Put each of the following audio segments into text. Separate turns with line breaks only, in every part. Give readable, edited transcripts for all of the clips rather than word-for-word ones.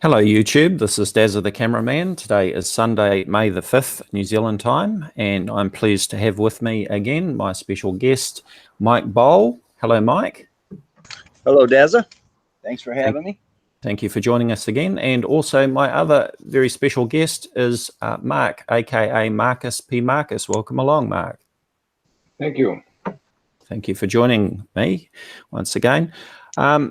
Hello YouTube, this is Dazza the cameraman. Today is Sunday, May the 5th, New Zealand time, and I'm pleased to have with me again my special guest, Mike Boll. Hello Mike.
Hello Dazza, thanks for having me.
Thank you for joining us again, and also my other very special guest is Mark, aka MarcusPmarcus. Welcome along, Mark.
Thank you.
Thank you for joining me once again.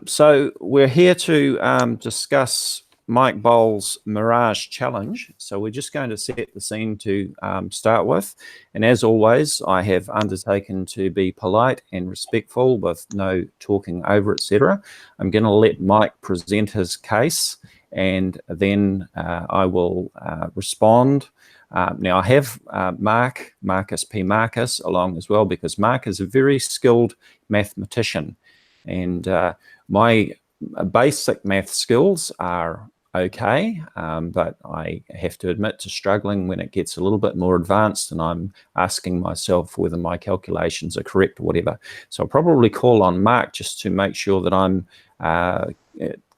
So we're here to discuss Mike Boll's Mirage challenge. So we're just going to set the scene to start with. And as always, I have undertaken to be polite and respectful with no talking over, etc. I'm going to let Mike present his case, and then I will respond. Now I have Mark, MarcusPmarcus, along as well, because Mark is a very skilled mathematician, and my basic math skills are okay, but I have to admit to struggling when it gets a little bit more advanced and I'm asking myself whether my calculations are correct or whatever. So I'll probably call on Mark just to make sure that I'm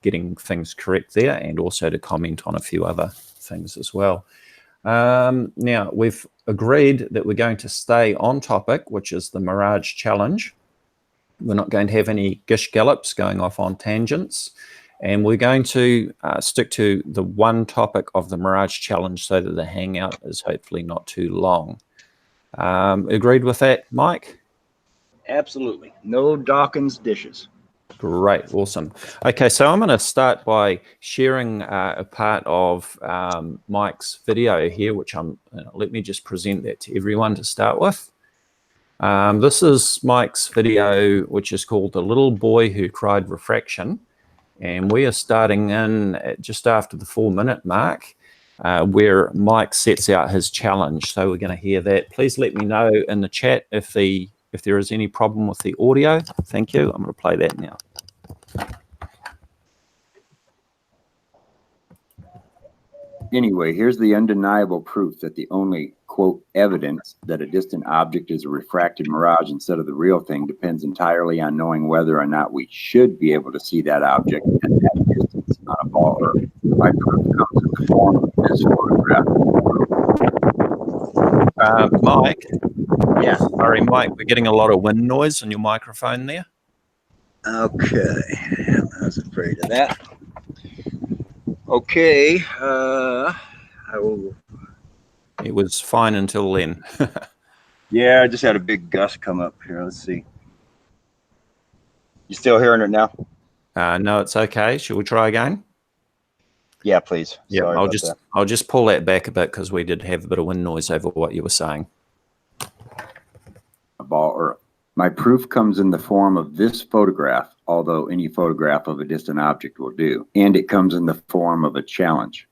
getting things correct there, and also to comment on a few other things as well. Now we've agreed that we're going to stay on topic, which is the Mirage challenge. We're not going to have any gish gallops going off on tangents, and we're going to stick to the one topic of the Mirage challenge so that the hangout is hopefully not too long. Agreed with that, Mike?
Absolutely. No Dawkins dishes.
Great, awesome. Okay, so I'm going to start by sharing a part of Mike's video here, which let me just present that to everyone to start with. This is Mike's video, which is called The Little Boy Who Cried Refraction. And we are starting in at just after the 4-minute mark, where Mike sets out his challenge. So we're going to hear that. Please let me know in the chat if there is any problem with the audio. Thank you. I'm going to play that now.
Anyway, here's the undeniable proof that the only, quote, evidence that a distant object is a refracted mirage instead of the real thing depends entirely on knowing whether or not we should be able to see that object at that distance on a ball Earth. My proof comes in the form of this photograph.
Mike?
Yeah.
Sorry, Mike, we're getting a lot of wind noise on your microphone there.
Okay. I was afraid of that. Okay. I will.
It was fine until then.
Yeah, I just had a big gust come up here. Let's see. You still hearing it now?
No, it's okay. Should we try again?
Yeah, please.
Yeah,
Sorry
I'll just pull that back a bit because we did have a bit of wind noise over what you were saying.
A ball Earth. My proof comes in the form of this photograph, although any photograph of a distant object will do, and it comes in the form of a challenge.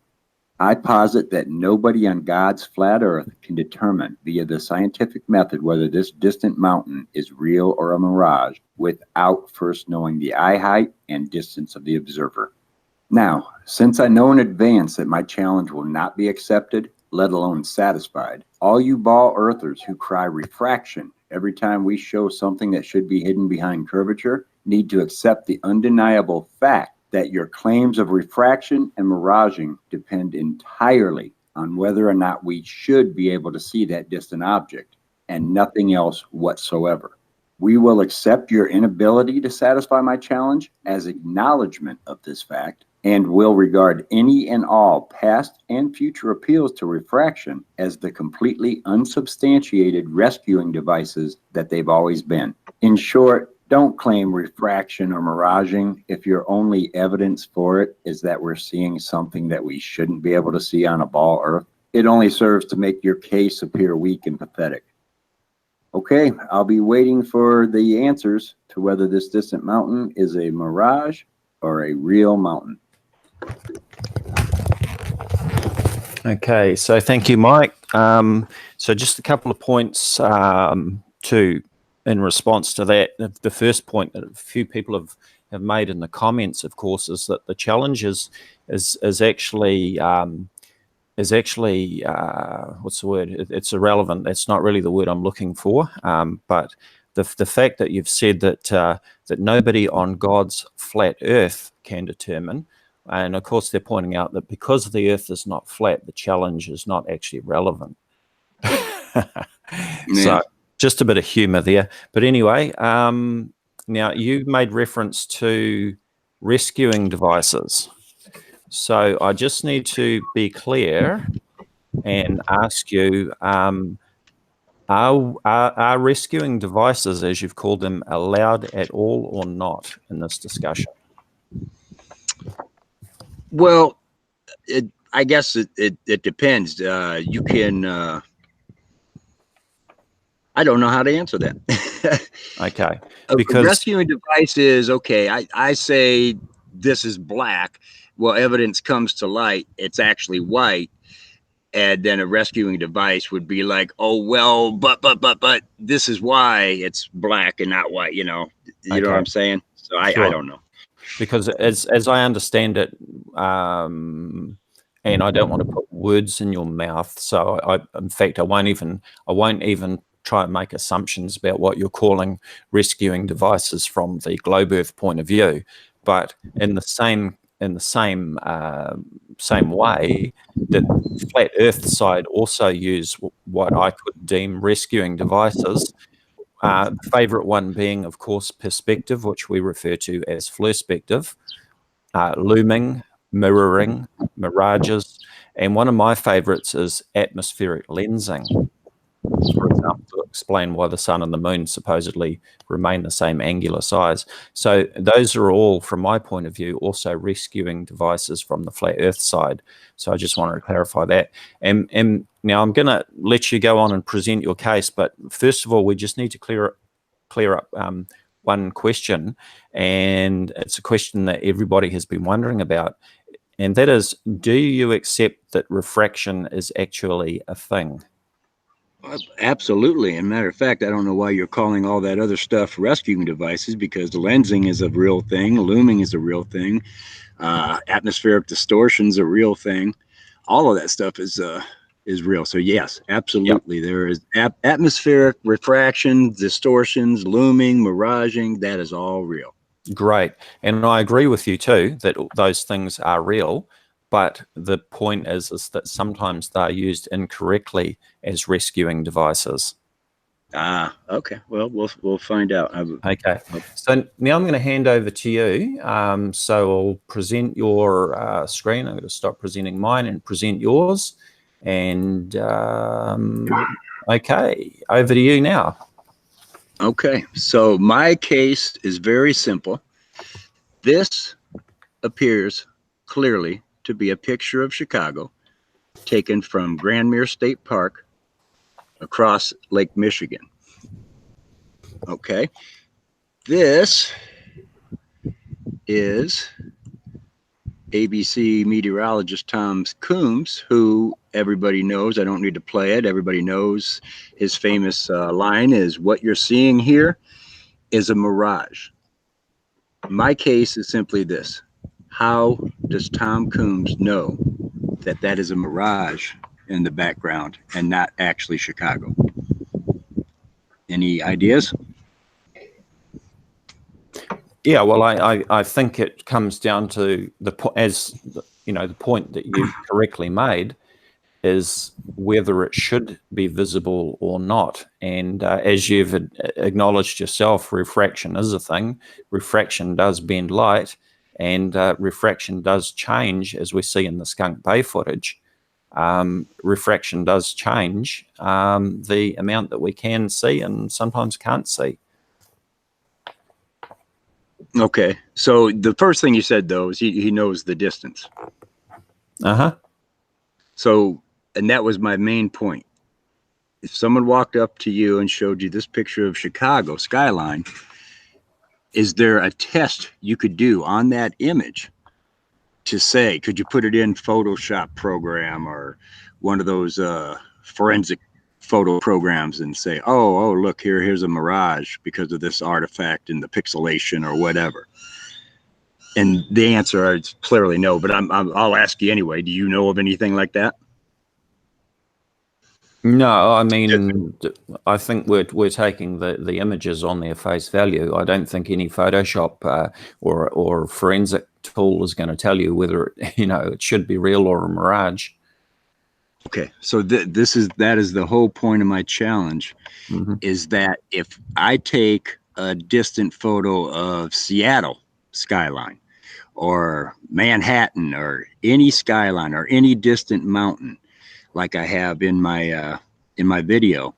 I posit that nobody on God's flat earth can determine via the scientific method whether this distant mountain is real or a mirage without first knowing the eye height and distance of the observer. Now, since I know in advance that my challenge will not be accepted, let alone satisfied, all you ball earthers who cry refraction every time we show something that should be hidden behind curvature need to accept the undeniable fact that your claims of refraction and miraging depend entirely on whether or not we should be able to see that distant object, and nothing else whatsoever. We will accept your inability to satisfy my challenge as acknowledgement of this fact, and will regard any and all past and future appeals to refraction as the completely unsubstantiated rescuing devices that they've always been. In short, don't claim refraction or miraging if your only evidence for it is that we're seeing something that we shouldn't be able to see on a ball Earth. It only serves to make your case appear weak and pathetic. Okay, I'll be waiting for the answers to whether this distant mountain is a mirage or a real mountain.
Okay, so thank you, Mike. So just a couple of points in response to that. The first point that a few people have made in the comments, of course, is that the challenge is actually what's the word? It's irrelevant. That's not really the word I'm looking for. But the fact that you've said that that nobody on God's flat earth can determine And of course, they're pointing out that because the Earth is not flat, the challenge is not actually relevant. So just a bit of humor there. But anyway, now you made reference to rescuing devices. So I just need to be clear and ask you, are rescuing devices, as you've called them, allowed at all or not in this discussion?
Well, I guess it depends. You can, I don't know how to answer that.
Okay.
Because rescuing device is, okay, I say this is black. Well, evidence comes to light, it's actually white. And then a rescuing device would be like, oh, well, but this is why it's black and not white, you know what I'm saying? So I don't know.
Because as I understand it, and I don't want to put words in your mouth, so in fact, I won't even try and make assumptions about what you're calling rescuing devices from the globe Earth point of view. But in the same way, the flat Earth side also use what I could deem rescuing devices. Favorite one being, of course, perspective, which we refer to as flurspective, looming, mirroring, mirages, and one of my favorites is atmospheric lensing, for example, to explain why the sun and the moon supposedly remain the same angular size. So those are all, from my point of view, also rescuing devices from the flat Earth side. So I just wanted to clarify that. And now I'm going to let you go on and present your case, but first of all, we just need to clear up one question, and it's a question that everybody has been wondering about, and that is, do you accept that refraction is actually a thing?
Absolutely. And matter of fact, I don't know why you're calling all that other stuff rescuing devices, because the lensing is a real thing, looming is a real thing, atmospheric distortion's a real thing. All of that stuff is real. So yes, absolutely. Yep. There is atmospheric refraction, distortions, looming, miraging. That is all real.
Great. And I agree with you too, that those things are real. But the point is that sometimes they're used incorrectly as rescuing devices.
Okay. Well, we'll find out.
Okay. So now I'm going to hand over to you. So I'll present your screen. I'm going to stop presenting mine and present yours. And okay, over to you now.
Okay. So my case is very simple. This appears clearly to be a picture of Chicago taken from Grandmere State Park across Lake Michigan. Okay. This is ABC meteorologist Tom Coombs, who everybody knows. I don't need to play it. Everybody knows his famous line is, "What you're seeing here is a mirage." My case is simply this. How does Tom Coombs know that that is a mirage in the background and not actually Chicago? Any ideas?
Yeah, well, I think it comes down to the point that you correctly made is whether it should be visible or not. And as you've acknowledged yourself, refraction is a thing. Refraction does bend light, and refraction does change, as we see in the Skunk Bay footage. Refraction does change the amount that we can see and sometimes can't see.
Okay, so the first thing you said, though, is he knows the distance. So, and that was my main point. If someone walked up to you and showed you this picture of Chicago skyline, is there a test you could do on that image to say, could you put it in Photoshop program or one of those forensic photo programs and say, oh, look, here's a mirage because of this artifact and the pixelation or whatever? And the answer is clearly no, but I'll ask you anyway. Do you know of anything like that?
No, I mean, I think we're taking the images on their face value. I don't think any Photoshop or forensic tool is going to tell you whether it should be real or a mirage.
Okay, so that is the whole point of my challenge, is that if I take a distant photo of Seattle skyline or Manhattan or any skyline or any distant mountain, like I have in my video,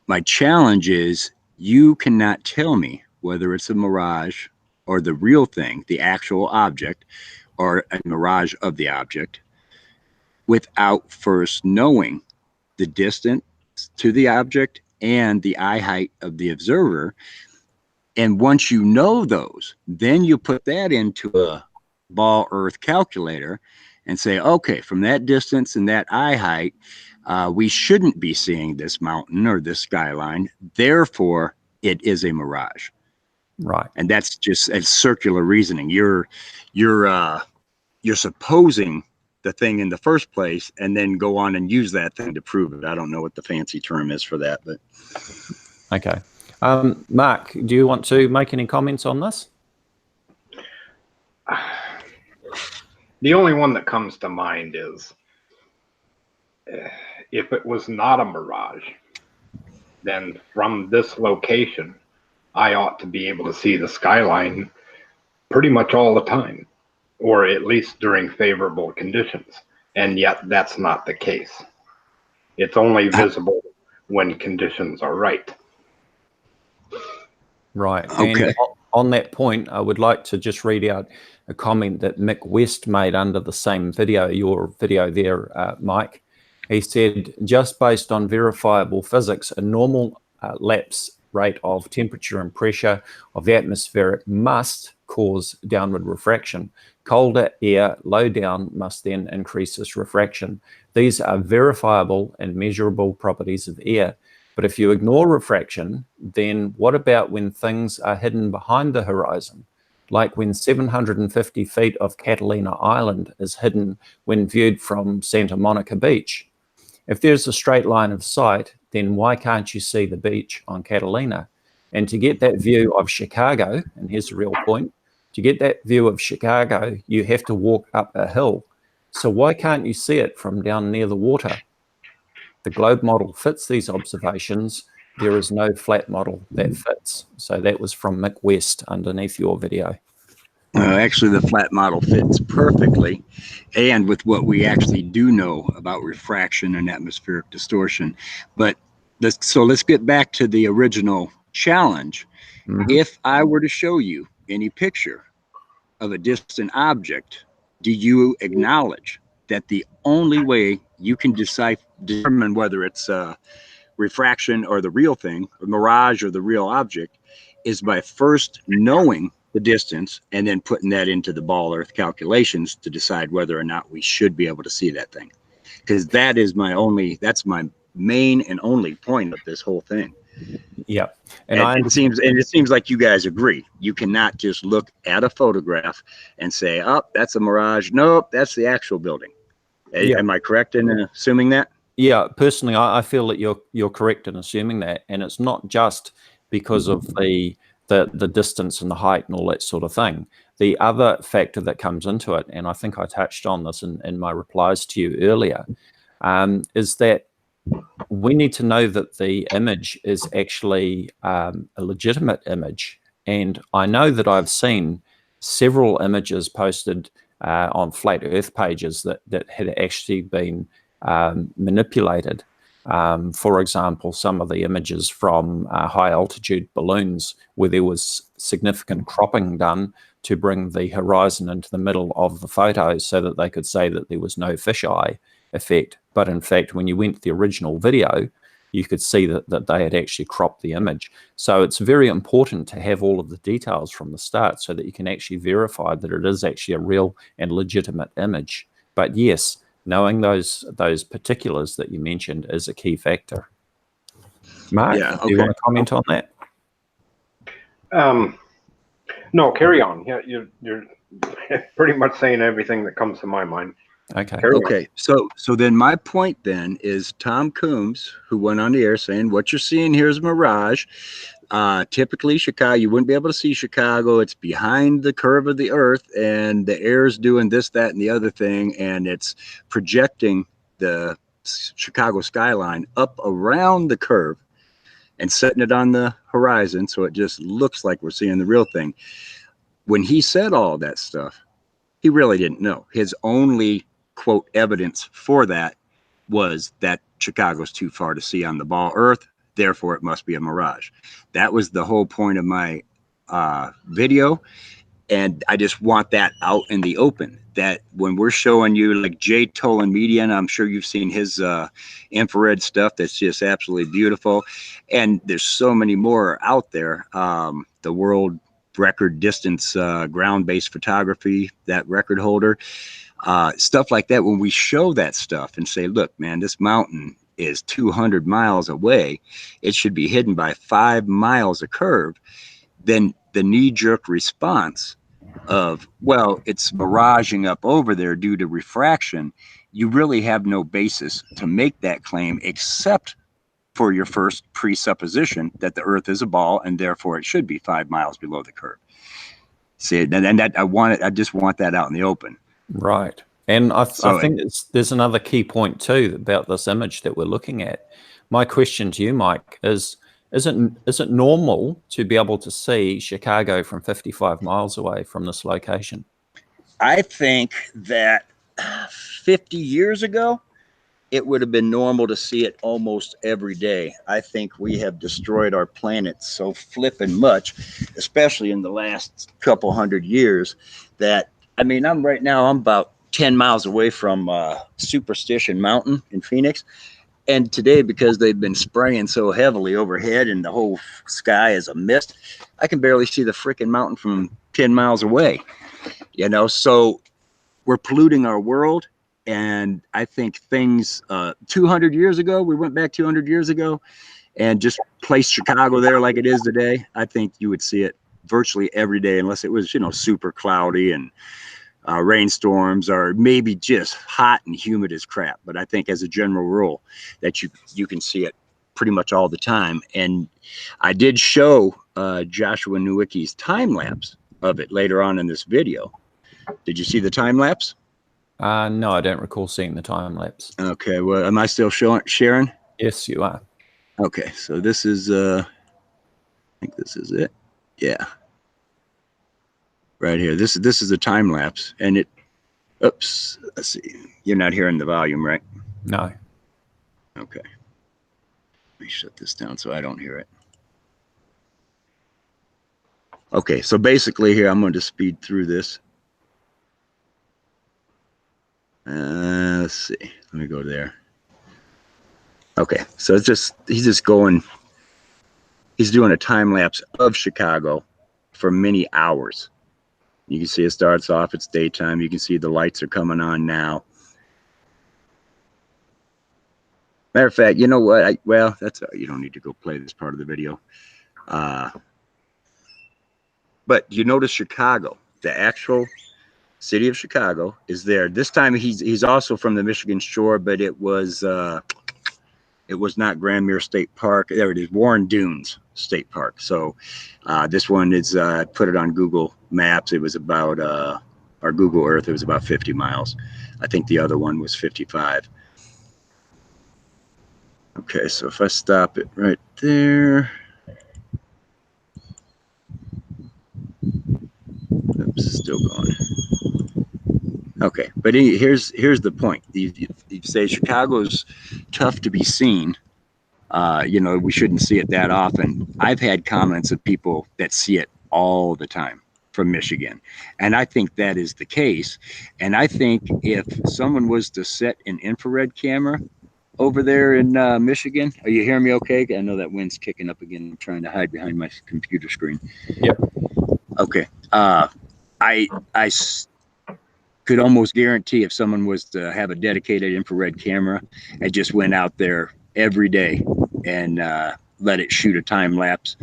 my challenge is you cannot tell me whether it's a mirage or the real thing, the actual object, or a mirage of the object, without first knowing the distance to the object and the eye height of the observer. And once you know those, then you put that into a Boll Earth calculator and say, okay, from that distance and that eye height, we shouldn't be seeing this mountain or this skyline. Therefore, it is a mirage.
Right.
And that's just a circular reasoning. You're supposing the thing in the first place and then go on and use that thing to prove it. I don't know what the fancy term is for that, but
okay. Mark, do you want to make any comments on this?
The only one that comes to mind is if it was not a mirage, then from this location, I ought to be able to see the skyline pretty much all the time, or at least during favorable conditions. And yet that's not the case. It's only visible when conditions are right.
Right.
Okay.
And on that point, I would like to just read out a comment that Mick West made under the same video, your video there, Mike. He said, just based on verifiable physics, a normal lapse rate of temperature and pressure of the atmosphere must cause downward refraction. Colder air low down must then increase this refraction. These are verifiable and measurable properties of air. But if you ignore refraction, then what about when things are hidden behind the horizon? Like when 750 feet of Catalina Island is hidden when viewed from Santa Monica Beach. If there's a straight line of sight, then why can't you see the beach on Catalina? And to get that view of Chicago, and here's the real point, to get that view of Chicago, you have to walk up a hill. So why can't you see it from down near the water? The globe model fits these observations. There is no flat model that fits. So that was from Mick West underneath your video.
Actually, the flat model fits perfectly, and with what we actually do know about refraction and atmospheric distortion. But so let's get back to the original challenge. If I were to show you any picture of a distant object, do you acknowledge that the only way you can determine whether it's refraction or the real thing, or mirage or the real object, is by first knowing the distance and then putting that into the Boll Earth calculations to decide whether or not we should be able to see that thing? Because that's my main and only point of this whole thing.
Yeah.
And it seems like you guys agree. You cannot just look at a photograph and say, oh, that's a mirage. Nope, that's the actual building. Yeah. Am I correct in assuming that?
Yeah, personally, I feel that you're correct in assuming that, and it's not just because of the distance and the height and all that sort of thing. The other factor that comes into it, and I think I touched on this in my replies to you earlier, is that we need to know that the image is actually a legitimate image. And I know that I've seen several images posted on flat Earth pages that had actually been manipulated. For example, some of the images from high altitude balloons where there was significant cropping done to bring the horizon into the middle of the photos so that they could say that there was no fisheye effect. But in fact, when you went to the original video, you could see that they had actually cropped the image. So it's very important to have all of the details from the start so that you can actually verify that it is actually a real and legitimate image. But yes, knowing those particulars that you mentioned is a key factor. Mark,
yeah, okay.
Do you want to comment on that?
No, carry on. Yeah, you're pretty much saying everything that comes to my mind.
Okay.
Okay, so then my point then is Tom Coombs, who went on the air saying, what you're seeing here is Mirage. Typically Chicago, you wouldn't be able to see Chicago. It's behind the curve of the earth, and the air's doing this, that, and the other thing, and it's projecting the Chicago skyline up around the curve and setting it on the horizon, so it just looks like we're seeing the real thing. When he said all that stuff, he really didn't know. His only quote evidence for that was that Chicago's too far to see on the ball earth, therefore it must be a mirage. That was the whole point of my video, and I just want that out in the open, that when we're showing you, like Jay Tolan Media, and I'm sure you've seen his infrared stuff that's just absolutely beautiful, and there's so many more out there. The world record distance ground-based photography, that record holder, stuff like that. When we show that stuff and say, look, man, this mountain is 200 miles away, it should be hidden by 5 miles of curve, then the knee-jerk response of, well, it's miraging up over there due to refraction, you really have no basis to make that claim except for your first presupposition that the earth is a ball and therefore it should be 5 miles below the curve. See, and that I just want that out in the open.
Right. And I think there's another key point too about this image that we're looking at. My question to you, Mike, is it normal to be able to see Chicago from 55 miles away from this location?
I think that 50 years ago, it would have been normal to see it almost every day. I think we have destroyed our planet so flippin' much, especially in the last couple hundred years, that, I mean, I'm about 10 miles away from Superstition Mountain in Phoenix. And today, because they've been spraying so heavily overhead and the whole sky is a mist, I can barely see the freaking mountain from 10 miles away. You know, so we're polluting our world. And I think things 200 years ago, we went back 200 years ago and just placed Chicago there like it is today. I think you would see it virtually every day, unless it was, you know, super cloudy and rainstorms, or maybe just hot and humid as crap. But I think as a general rule that you can see it pretty much all the time. And I did show Joshua Nowicki's time lapse of it later on in this video. Did you see the time lapse?
No, I don't recall seeing the time lapse.
Okay, well, am I still sharing?
Yes, you are.
Okay, so this is I think this is it. Yeah. Right here. This is a time lapse, and it, oops, let's see. You're not hearing the volume, right?
No.
Okay. Let me shut this down so I don't hear it. Okay, so basically here I'm going to speed through this. Let's see. Let me go there. Okay, so it's just, he's doing a time lapse of Chicago for many hours. You can see it starts off, it's daytime. You can see the lights are coming on now. Matter of fact, you know what? Well, that's, you don't need to go play this part of the video. But you notice Chicago, the actual city of Chicago is there. This time he's also from the Michigan shore, but it was not Grand Mirror State Park. There it is, Warren Dunes State Park. So this one is put it on Google Maps. It was about or Google Earth. It was about 50 miles. I think the other one was 55. Okay, so if I stop it right there. Oops, still going. Okay, but here's the point. You say Chicago's tough to be seen. You know, we shouldn't see it that often. I've had comments of people that see it all the time from Michigan, and I think that is the case. And I think if someone was to set an infrared camera over there in Michigan, are you hearing me okay? I know that wind's kicking up again. I'm trying to hide behind my computer screen.
Yep.
Okay. I could almost guarantee if someone was to have a dedicated infrared camera and just went out there every day and let it shoot a time lapse,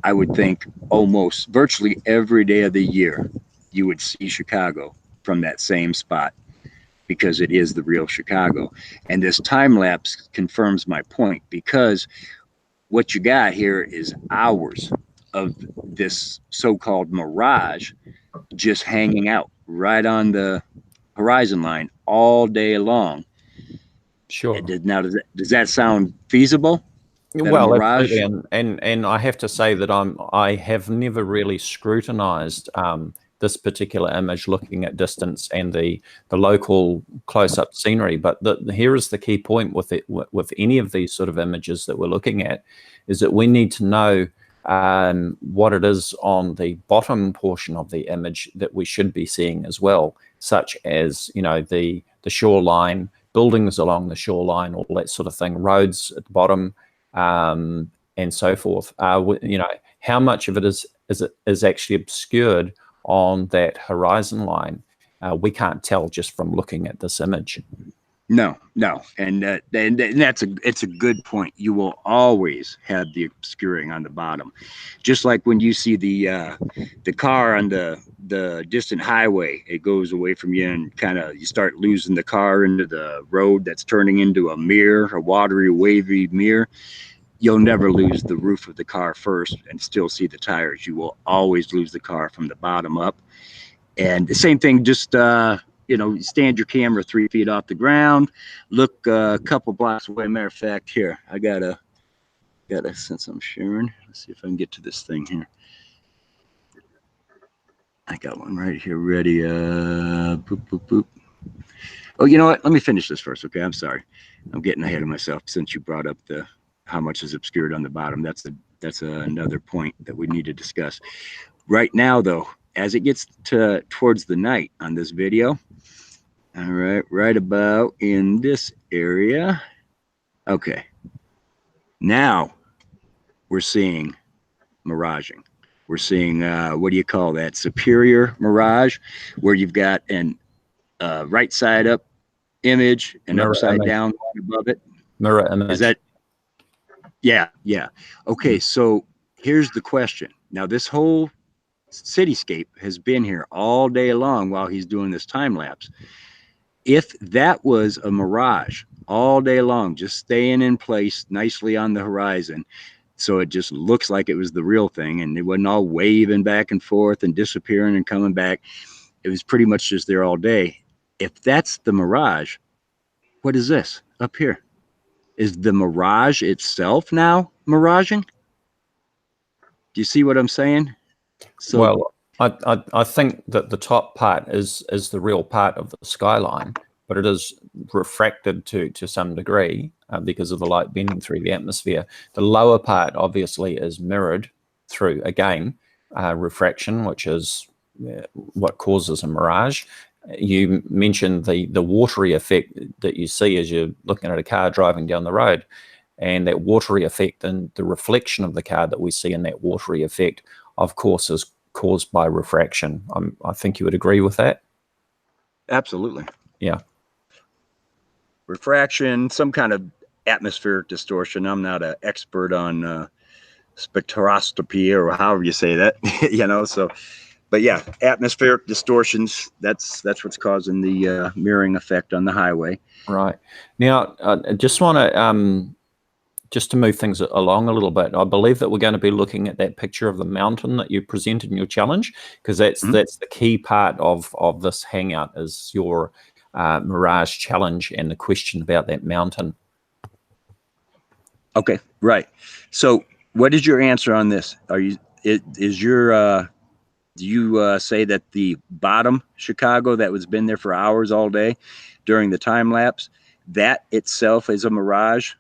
I would think almost virtually every day of the year you would see Chicago from that same spot. because it is the real Chicago. And this time lapse confirms my point, because what you got here is hours of this so-called mirage just hanging out right on the horizon line all day long.
Sure.
Now, does that sound feasible?
Well, absolutely, and I have to say that I have never really scrutinized this particular image, looking at distance and the local close-up scenery. But here is the key point with it, with any of these sort of images that we're looking at, is that we need to know what it is on the bottom portion of the image that we should be seeing as well, such as, you know, the shoreline, buildings along the shoreline, all that sort of thing, roads at the bottom, and so forth. You know, how much of it is actually obscured on that horizon line? We can't tell just from looking at this image.
No, and it's a good point. You will always have the obscuring on the bottom, just like when you see the car on the distant highway. It goes away from you, and kind of you start losing the car into the road that's turning into a mirror, a watery, wavy mirror. You'll never lose the roof of the car first and still see the tires. You will always lose the car from the bottom up. And the same thing, just you know, stand your camera 3 feet off the ground, look a couple blocks away. Matter of fact, here, I gotta, since I'm sharing, let's see if I can get to this thing here. I got one right here ready. Boop, boop, boop. Oh, you know what? Let me finish this first, okay? I'm sorry. I'm getting ahead of myself since you brought up the how much is obscured on the bottom. That's another point that we need to discuss. Right now, though, as it gets towards the night on this video, all right, right about in this area. Okay. Now we're seeing miraging. We're seeing, what do you call that? Superior mirage, where you've got an right side up image and
Mirror
upside
image.
down above it.
Mirror image.
Is that? Yeah. Okay, so here's the question. Now, this whole cityscape has been here all day long while he's doing this time lapse. If that was a mirage all day long, just staying in place nicely on the horizon, so it just looks like it was the real thing, and it wasn't all waving back and forth and disappearing and coming back. It was pretty much just there all day. If that's the mirage, what is this up here? Is the mirage itself now miraging? Do you see what I'm saying? So,
well, I think that the top part is the real part of the skyline, but it is refracted to some degree because of the light bending through the atmosphere. The lower part obviously is mirrored through, again, refraction, which is what causes a mirage. You mentioned the watery effect that you see as you're looking at a car driving down the road, and that watery effect and the reflection of the car that we see in that watery effect, of course, is caused by refraction. I think you would agree with that.
absolutely.
Yeah.
Refraction, some kind of atmospheric distortion. I'm not an expert on spectroscopy or however you say that, you know, so. But yeah, atmospheric distortions, that's what's causing the mirroring effect on the highway.
Right. Now, I just want to, just to move things along a little bit, I believe that we're going to be looking at that picture of the mountain that you presented in your challenge, because that's the key part of this Hangout, is your Mirage challenge and the question about that mountain.
Okay, right. So what is your answer on this? Do you say that the bottom Chicago that was been there for hours all day during the time lapse, that itself is a mirage,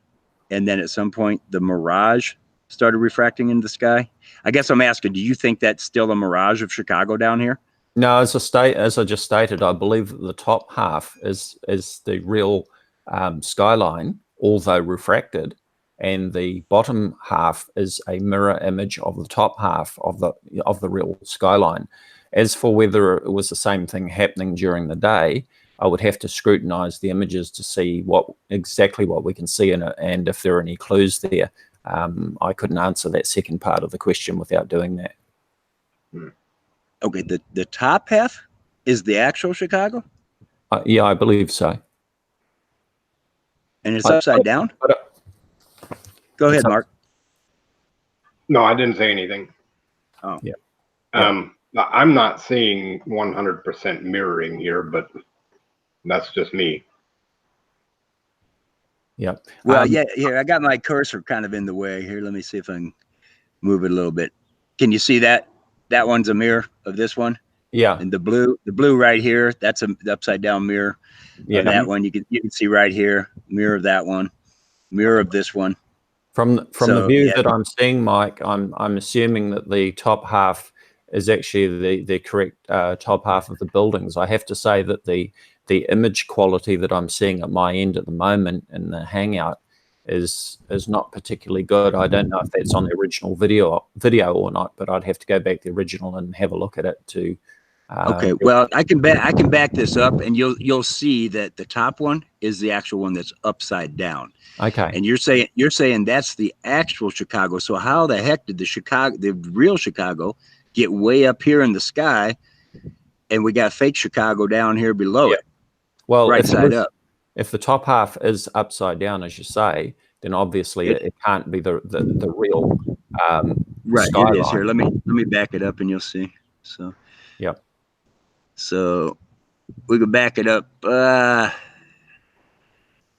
and then at some point the mirage started refracting into the sky? I guess I'm asking, do you think that's still a mirage of Chicago down here?
No, as I just stated, I believe that the top half is the real skyline, although refracted, and the bottom half is a mirror image of the top half of the real skyline. As for whether it was the same thing happening during the day, I would have to scrutinize the images to see exactly what we can see in it, and if there are any clues there. I couldn't answer that second part of the question without doing that.
Okay, the top half is the actual Chicago?
Yeah, I believe so.
And it's upside down? Go ahead, Mark.
No, I didn't say anything.
Oh.
Yeah.
I'm not seeing 100% mirroring here, but that's just me.
Yeah.
Well, yeah, here, I got my cursor kind of in the way here. Let me see if I can move it a little bit. Can you see that? That one's a mirror of this one.
Yeah.
And the blue right here, that's the upside down mirror of that one. You can see right here, mirror of that one, mirror of this one.
From the view that I'm seeing, Mike, I'm assuming that the top half is actually the correct top half of the buildings. I have to say that the image quality that I'm seeing at my end at the moment in the Hangout is not particularly good. I don't know if that's on the original video or not, but I'd have to go back to the original and have a look at it to.
Okay, well, I can back this up, and you'll see that the top one is the actual one that's upside down.
Okay.
And you're saying that's the actual Chicago. So how the heck did the real Chicago get way up here in the sky, and we got fake Chicago down here below it?
Well,
right side up.
If the top half is upside down, as you say, then obviously it can't be the real
right
skyline.
It is here. Let me back it up, and you'll see. So
yep.
So we can back it up.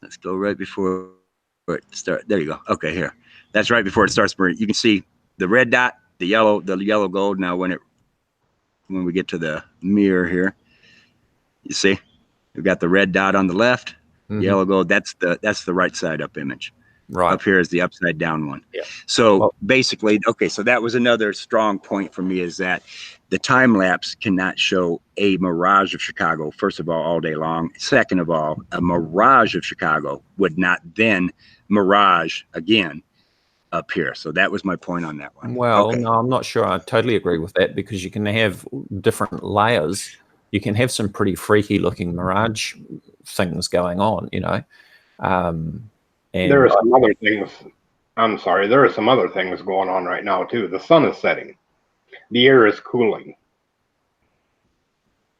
Let's go right before it starts. There you go. Okay, here. That's right before it starts burning. You can see the red dot, the yellow gold. Now when we get to the mirror here, you see we've got the red dot on the left, yellow gold. That's the right side up image.
Right.
Up here is the upside down one.
Yeah.
So basically, okay, so that was another strong point for me, is that the time lapse cannot show a mirage of Chicago, first of all day long. Second of all, a mirage of Chicago would not then mirage again up here. So that was my point on that one.
Well, no, I'm not sure I totally agree with that, because you can have different layers. You can have some pretty freaky looking mirage things going on, you know. And
there are some other things. I'm sorry. There are some other things going on right now too. The sun is setting. The air is cooling.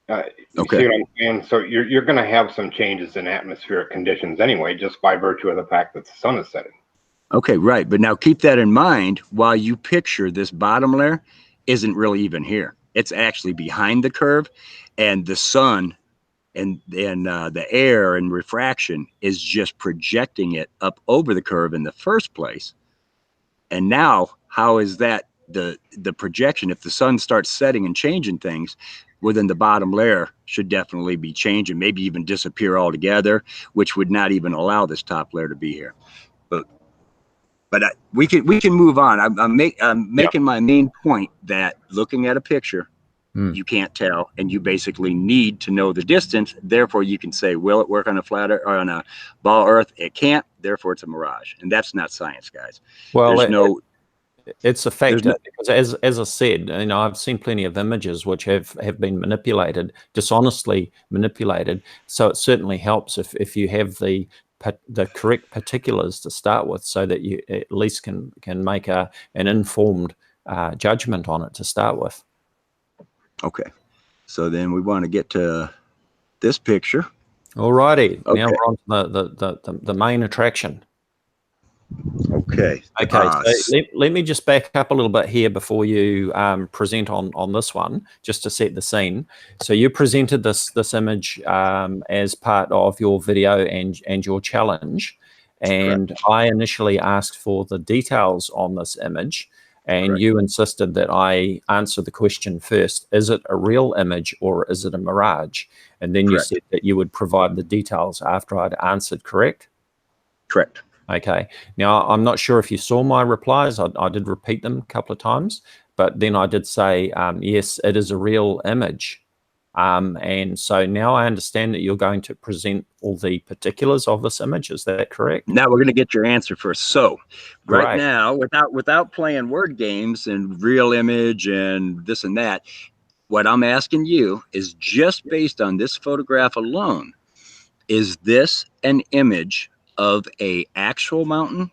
You see what I'm saying? So you're going to have some changes in atmospheric conditions anyway, just by virtue of the fact that the sun is setting.
Okay, right. But now keep that in mind while you picture this bottom layer isn't really even here. It's actually behind the curve, and the sun and the air and refraction is just projecting it up over the curve in the first place. And now, how is that the projection? If the sun starts setting and changing things, well, then the bottom layer should definitely be changing, maybe even disappear altogether, which would not even allow this top layer to be here. But we can move on. I'm making my main point that looking at a picture, you can't tell, and you basically need to know the distance. Therefore, you can say, will it work on a flat Earth or on a ball Earth? It can't. Therefore, it's a mirage, and that's not science, guys.
Well, it's a factor, because as I said, you know, I've seen plenty of images which have been manipulated, dishonestly manipulated. So it certainly helps if you have the correct particulars to start with, so that you at least can make an informed judgment on it to start with.
Okay, so then we want to get to this picture.
All righty. Okay. Now we're on to the main attraction.
Okay.
So let me just back up a little bit here before you present on this one, just to set the scene. So you presented this image as part of your video and your challenge, and correct. I initially asked for the details on this image, and correct. You insisted that I answer the question first: is it a real image or is it a mirage? And then correct. You said that you would provide the details after I'd answered. Correct?
Correct.
Okay. Now, I'm not sure if you saw my replies. I did repeat them a couple of times, but then I did say, yes, it is a real image. And so now I understand that you're going to present all the particulars of this image. Is that correct?
Now we're going to get your answer first. So right now, without playing word games and real image and this and that, what I'm asking you is, just based on this photograph alone, is this an image of a actual mountain,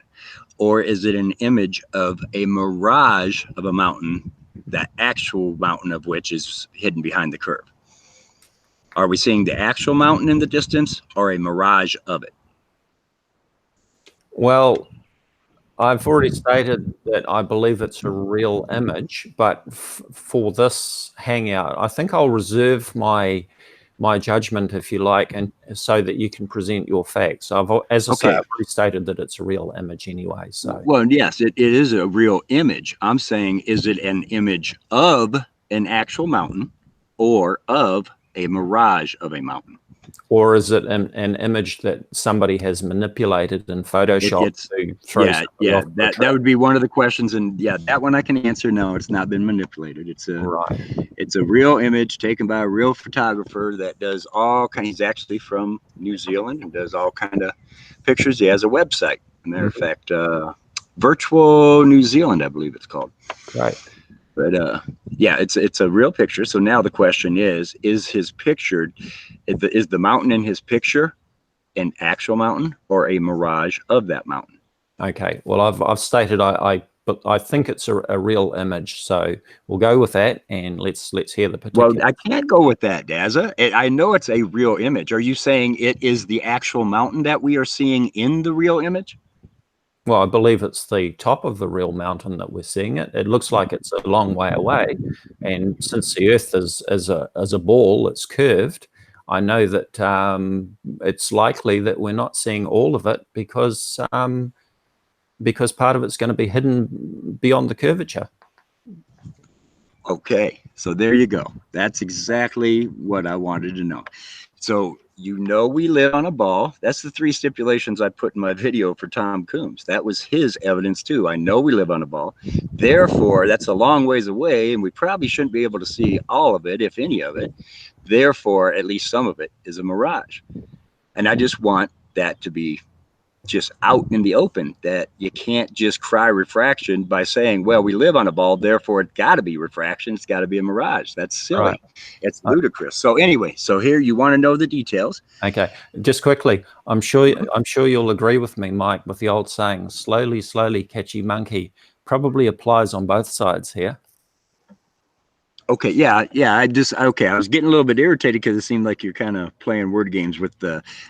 or is it an image of a mirage of a mountain, the actual mountain of which is hidden behind the curve? Are we seeing the actual mountain in the distance or a mirage of it?
Well, I've already stated that I believe it's a real image, but for this hangout, I think I'll reserve my judgment, if you like, and so that you can present your facts. As I say, I've already stated that it's a real image anyway. So,
well, yes, it is a real image. I'm saying, is it an image of an actual mountain or of a mirage of a mountain?
Or is it an image that somebody has manipulated in Photoshop to throw somebody off the track?
That would be one of the questions, and yeah, that one I can answer. No, it's not been manipulated. It's a it's a real image taken by a real photographer that does all kind. He's actually from New Zealand and does all kind of pictures. He has a website. As a matter of fact, Virtual New Zealand, I believe it's called.
Right.
But yeah, it's a real picture. So now the question is his picture, is the mountain in his picture an actual mountain or a mirage of that mountain?
Okay. Well, I've stated but I think it's a real image. So we'll go with that, and let's hear the particular.
Well, I can't go with that, Dazza. I know it's a real image. Are you saying it is the actual mountain that we are seeing in the real image?
Well, I believe it's the top of the real mountain that we're seeing it. It looks like it's a long way away, and since the Earth is a ball, it's curved. I know that it's likely that we're not seeing all of it because part of it's going to be hidden beyond the curvature.
Okay, so there you go. That's exactly what I wanted to know. So we live on a ball. That's the 3 stipulations I put in my video for Tom Coombs. That was his evidence too. I know we live on a ball. Therefore, that's a long ways away, and we probably shouldn't be able to see all of it, if any of it. Therefore, at least some of it is a mirage. And I just want that to be just out in the open, that you can't just cry refraction by saying, well, we live on a ball, therefore it's got to be refraction, it's got to be a mirage. That's silly. Right. It's ludicrous. So anyway, so here you want to know the details.
Okay, just quickly, I'm sure you'll agree with me, Mike, with the old saying, slowly, slowly, catchy monkey, probably applies on both sides here.
Okay, yeah, I was getting a little bit irritated because it seemed like you're kind of playing word games with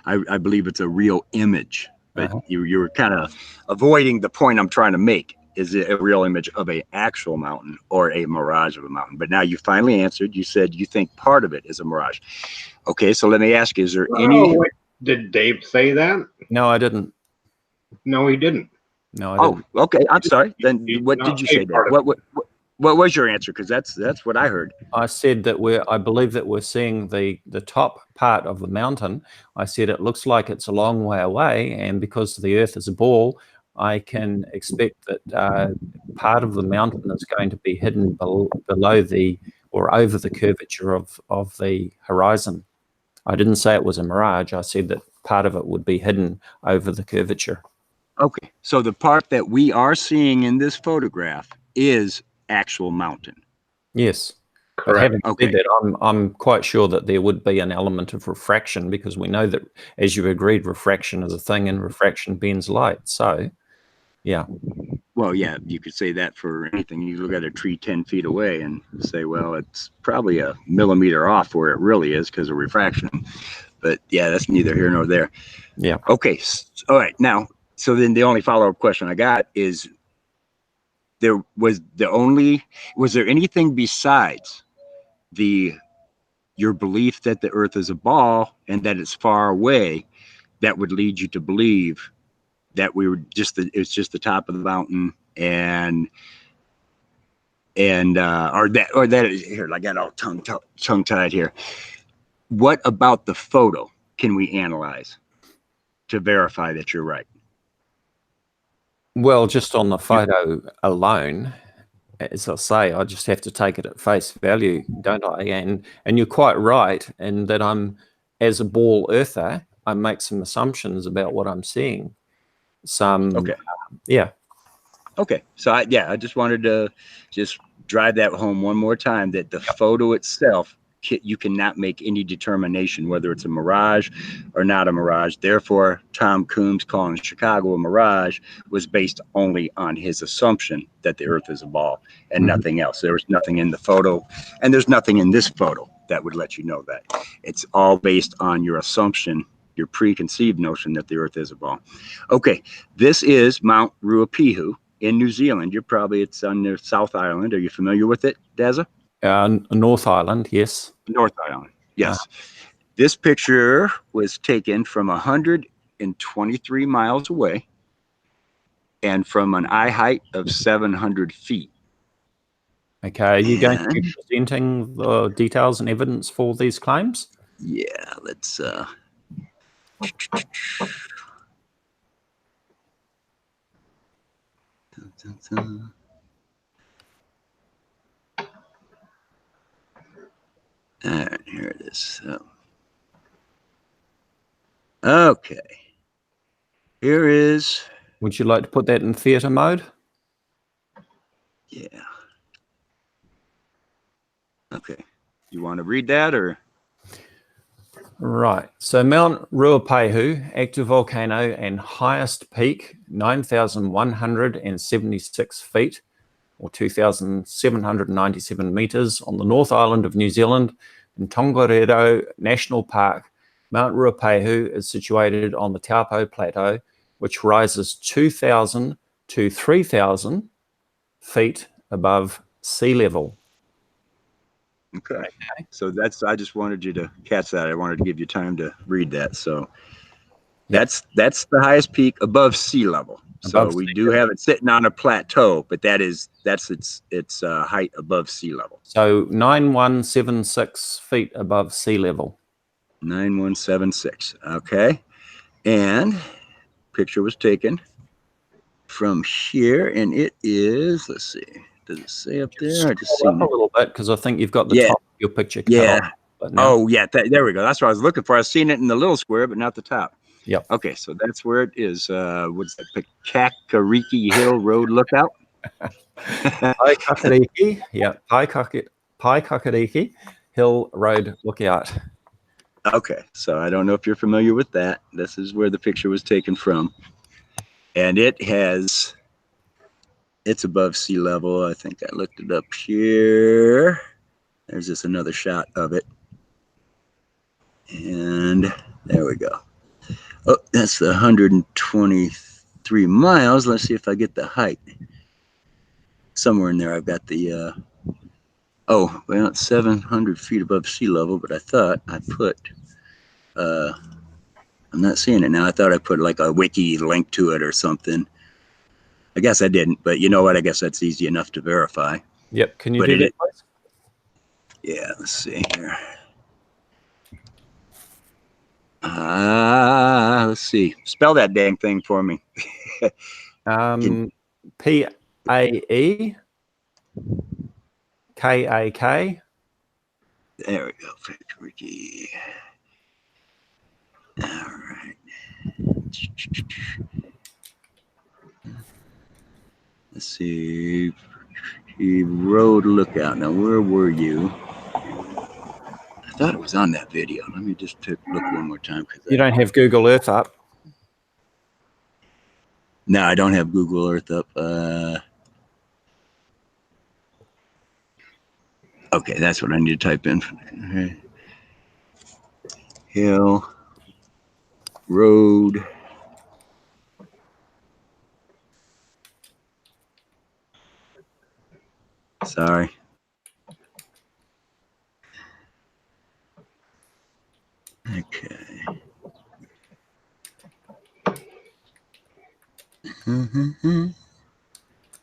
I believe it's a real image. But you were kind of avoiding the point I'm trying to make. Is it a real image of an actual mountain or a mirage of a mountain? But now you finally answered. You said you think part of it is a mirage. Okay, so let me ask you, is there any...
Wait. Did Dave say that?
No, I didn't.
No, he didn't.
No, I didn't.
Oh, okay, I'm sorry. Then what did you say there? What was your answer? Because that's what I heard.
I said that I believe that we're seeing the top part of the mountain. I said it looks like it's a long way away, and because the Earth is a ball, I can expect that part of the mountain is going to be hidden below or over the curvature of the horizon. I didn't say it was a mirage. I said that part of it would be hidden over the curvature.
Okay, so the part that we are seeing in this photograph is actual mountain.
Yes. But having said that, I'm quite sure that there would be an element of refraction, because we know that, as you agreed, refraction is a thing and refraction bends light. So, yeah.
Well, yeah, you could say that for anything. You look at a tree 10 feet away and say, well, it's probably a millimeter off where it really is because of refraction. But yeah, that's neither here nor there.
Yeah.
Okay. All right. Now, so then the only follow-up question I got is, was there anything besides your belief that the Earth is a ball and that it's far away that would lead you to believe that it's just the top of the mountain or that here, I got all tongue tied here. What about the photo can we analyze to verify that you're right?
Well, just on the photo alone, as I say, I just have to take it at face value, don't I? And you're quite right in that as a ball earther, I make some assumptions about what I'm seeing. Yeah. Okay.
So I just wanted to just drive that home one more time, that the photo itself, you cannot make any determination whether it's a mirage or not a mirage. Therefore, Tom Coombs calling Chicago a mirage was based only on his assumption that the Earth is a ball and nothing else. There was nothing in the photo, and there's nothing in this photo that would let you know that. It's all based on your assumption, your preconceived notion that the Earth is a ball. Okay, this is Mount Ruapehu in New Zealand. It's on the South Island. Are you familiar with it, Dazza?
North Island, yes.
North Island, yes. This picture was taken from 123 miles away and from an eye height of 700 feet.
Okay, are you going to be presenting the details and evidence for these claims?
Yeah, let's all right, here it is. So, okay, here is.
Would you like to put that in theater mode?
Yeah. Okay. You want to read that or?
Right. So Mount Ruapehu, active volcano and highest peak, 9,176 feet or 2,797 meters on the North Island of New Zealand in Tongariro National Park. Mount Ruapehu is situated on the Taupo Plateau, which rises 2,000 to 3,000 feet above sea level.
Okay. So I just wanted you to catch that. I wanted to give you time to read that. So that's the highest peak above sea level. So we do have it sitting on a plateau, but that's its height above sea level.
So 9,176 feet above sea level.
9,176. Okay. And picture was taken from here, and it is, let's see, does it say up there? I just
seen a little bit because I think you've got the top of your picture cut off.
Oh, yeah. There we go. That's what I was looking for. I was seeing it in the little square, but not the top.
Yep.
Okay, so that's where it is. What's that? Pekakariki Hill Road Lookout.
Paikakariki, yeah, Paikakariki Hill Road Lookout.
Okay, so I don't know if you're familiar with that. This is where the picture was taken from, and it's above sea level. I think I looked it up here. There's just another shot of it, and there we go. Oh, that's the 123 miles. Let's see if I get the height. Somewhere in there I've got the, oh, well, it's 700 feet above sea level, but I thought I put, I'm not seeing it now. I thought I put like a wiki link to it or something. I guess I didn't, but you know what? I guess that's easy enough to verify.
Yep. Can you do that, please?
Yeah, let's see here. Let's see. Spell that dang thing for me.
Paekak.
There we go. Ricky. All right. Let's see. Road Lookout. Now, where were you? I thought it was on that video. Let me just look one more time.
You don't have Google Earth up?
No, I don't have Google Earth up. Okay, that's what I need to type in. Okay. Hill Road. Sorry. Okay.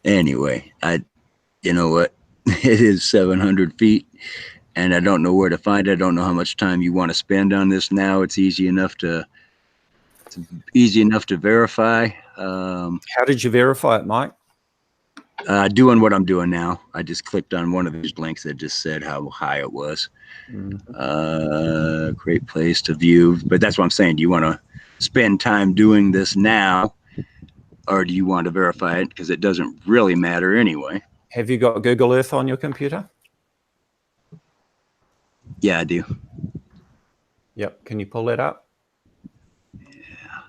Anyway, you know what? It is 700 feet, and I don't know where to find it. I don't know how much time you want to spend on this now. It's easy enough to verify.
How did you verify it, Mike?
Doing what I'm doing now. I just clicked on one of these links that just said how high it was. Great place to view. But that's what I'm saying. Do you want to spend time doing this now, or do you want to verify it? Because it doesn't really matter anyway.
Have you got Google Earth on your computer?
Yeah, I do.
Yep. Can you pull that up?
Yeah.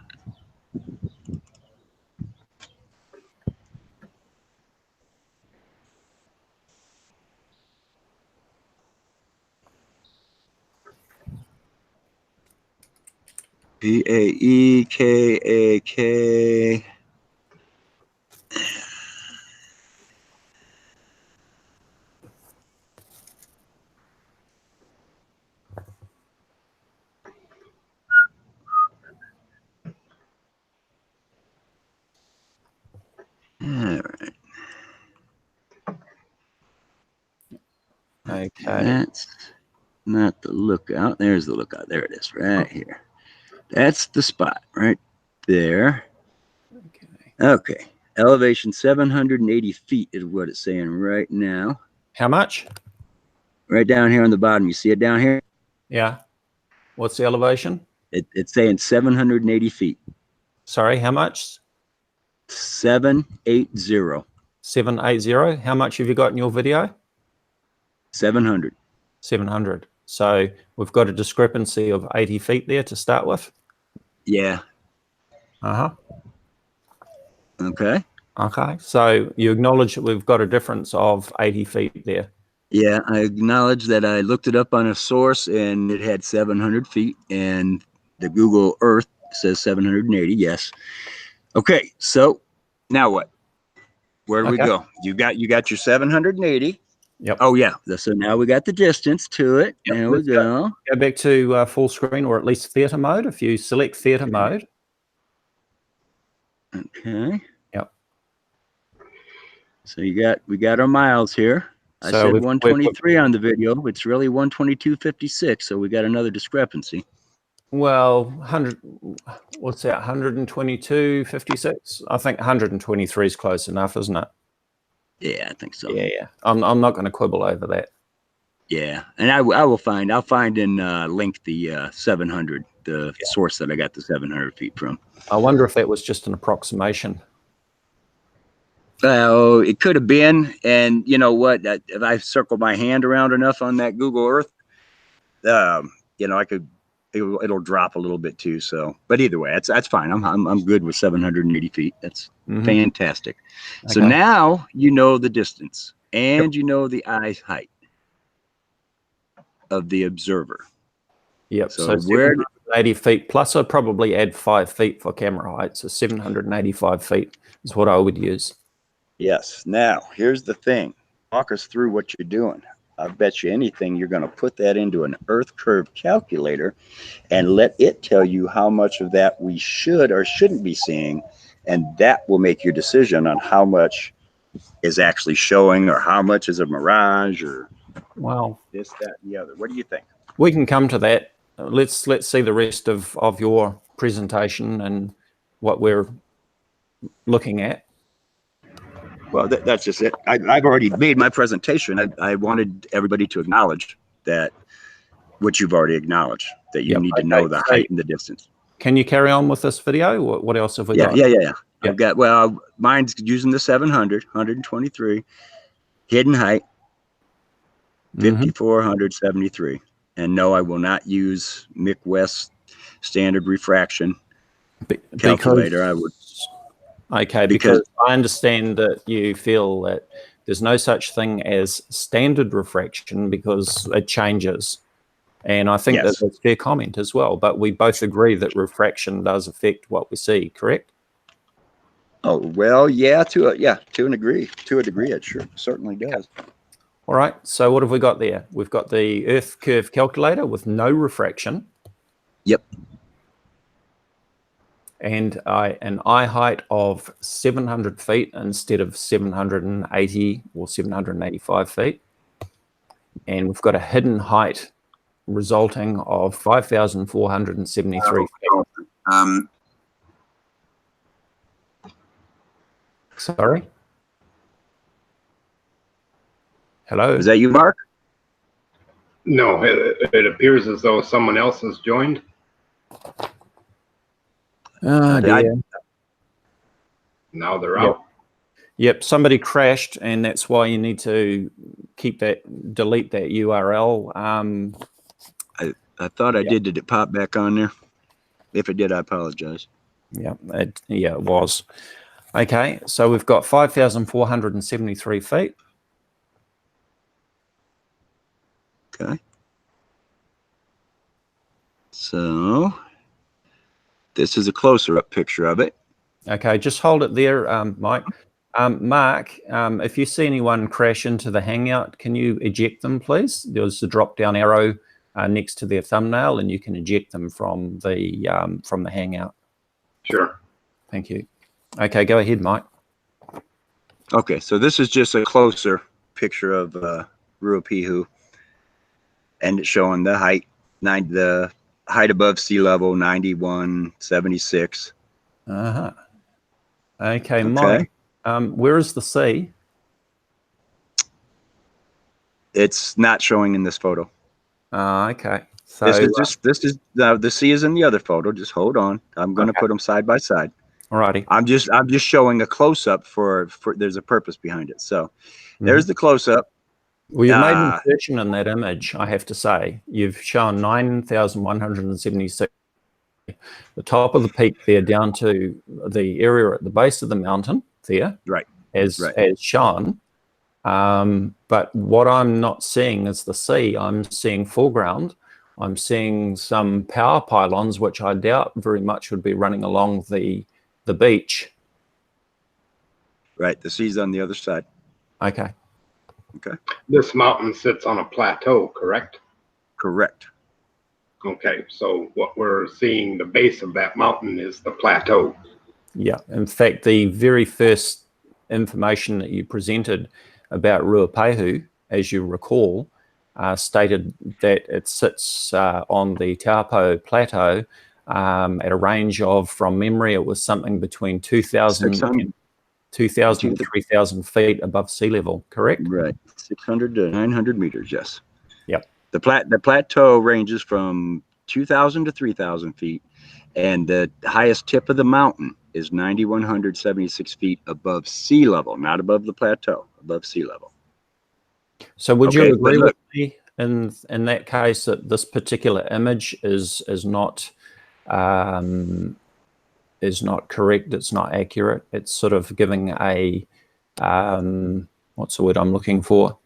Baekak. All right.
Okay.
That's not the lookout. There's the lookout. There it is, right here. That's the spot right there.
Okay.
Okay. Elevation 780 feet is what it's saying right now.
How much?
Right down here on the bottom. You see it down here?
Yeah. What's the elevation?
It's saying 780 feet.
Sorry, how much?
780.
780. How much have you got in your video?
700.
700. So we've got a discrepancy of 80 feet there to start with.
Yeah.
Uh-huh.
Okay.
Okay. So you acknowledge that we've got a difference of 80 feet there.
Yeah, I acknowledge that I looked it up on a source and it had 700 feet, and the Google Earth says 780. Yes. Okay. So now what? Where do we
Okay.
go? You got your 780.
Yep.
Oh yeah. So now we got the distance to it.
Yep,
There we
let's
go.
Go back to full screen, or at least theater mode. If you select theater mode.
Okay.
Yep.
So we got our miles here. I
So
said
we've
123 on the video. It's really 122.56. So we got another discrepancy.
well, 100. What's that? 122.56. I think 123 is close enough, isn't it?
Yeah, I think so.
Yeah, yeah. I'm not going to quibble over that.
Yeah, and I'll find and link the 700, the source that I got the 700 feet from.
I wonder if that was just an approximation.
Oh, it could have been, and you know what? If I circle my hand around enough on that Google Earth, you know, it'll drop a little bit too. So, but either way, that's fine. I'm good with 780 feet. That's fantastic. So
Okay.
now you know the distance and you know the eye height of the observer.
Yep.
So
So
where
780 feet plus, I'd probably add 5 feet for camera height. So 785 feet is what I would use.
Yes. Now, here's the thing. Walk us through what you're doing. I bet you anything you're going to put that into an Earth curve calculator and let it tell you how much of that we should or shouldn't be seeing. And that will make your decision on how much is actually showing or how much is a mirage or
Well,
this, that, and the other. What do you think?
we can come to that. Let's see the rest of your presentation and what we're looking at.
Well, that's just it. I've already made my presentation. I wanted everybody to acknowledge that what you've already acknowledged, that you need to know the height and the distance.
Can you carry on with this video? What else have we got?
Yeah. I've got, well, mine's using the 700, 123, hidden height, 5,473. And no, I will not use Mick West standard refraction calculator. I would.
Okay, because I understand that you feel that there's no such thing as standard refraction because it changes. And I think that's a fair comment as well. But we both agree that refraction does affect what we see, correct?
Oh, well, yeah, to a degree, it certainly does.
All right, so what have we got there? We've got the Earth curve calculator with no refraction.
Yep.
And an eye height of 700 feet instead of 780 or 785 feet. And we've got a hidden height resulting of 5,473 feet. Sorry? Hello?
Is that you, Mark?
No, it appears as though someone else has joined.
Oh, dear.
Now they're out.
Yep, somebody crashed, and that's why you need to delete that URL.
I thought I did. Did it pop back on there? If it did, I apologize.
Yeah, it was. Okay, so we've got 5,473 feet.
Okay. So This is a closer up picture of it.
Okay, just hold it there, Mike. Mark, if you see anyone crash into the Hangout, can you eject them, please? There's a drop-down arrow next to their thumbnail, and you can eject them from the Hangout.
Sure.
Thank you. Okay, go ahead, Mike.
Okay, so this is just a closer picture of Ruapehu, and it's showing the height, the height above sea level, 9176.
Okay, Mike. Where is the sea?
It's not showing in this photo.
Okay. So
this is the sea is in the other photo. Just hold on. I'm going to put them side by side.
Alrighty.
I'm just showing a close up for there's a purpose behind it. So there's the close up.
Well, you've made an insertion in that image, I have to say. You've shown 9,176. The top of the peak there down to the area at the base of the mountain there,
right,
as shown. But what I'm not seeing is the sea. I'm seeing foreground. I'm seeing some power pylons, which I doubt very much would be running along the beach.
Right, the sea's on the other side.
Okay.
Okay.
This mountain sits on a plateau, correct?
Correct.
Okay, so what we're seeing, the base of that mountain is the plateau.
Yeah, in fact, the very first information that you presented about Ruapehu, as you recall, stated that it sits on the Taupo Plateau at a range of, from memory, it was something between 2,000 and 3,000 feet above sea level, correct?
Right, 600 to 900 meters, yes.
Yep.
The plateau ranges from 2,000 to 3,000 feet, and the highest tip of the mountain is 9,176 feet above sea level, not above the plateau, above sea level.
So would you agree with me in that case that this particular image is not correct? It's not accurate. It's sort of giving a what's the word I'm looking for?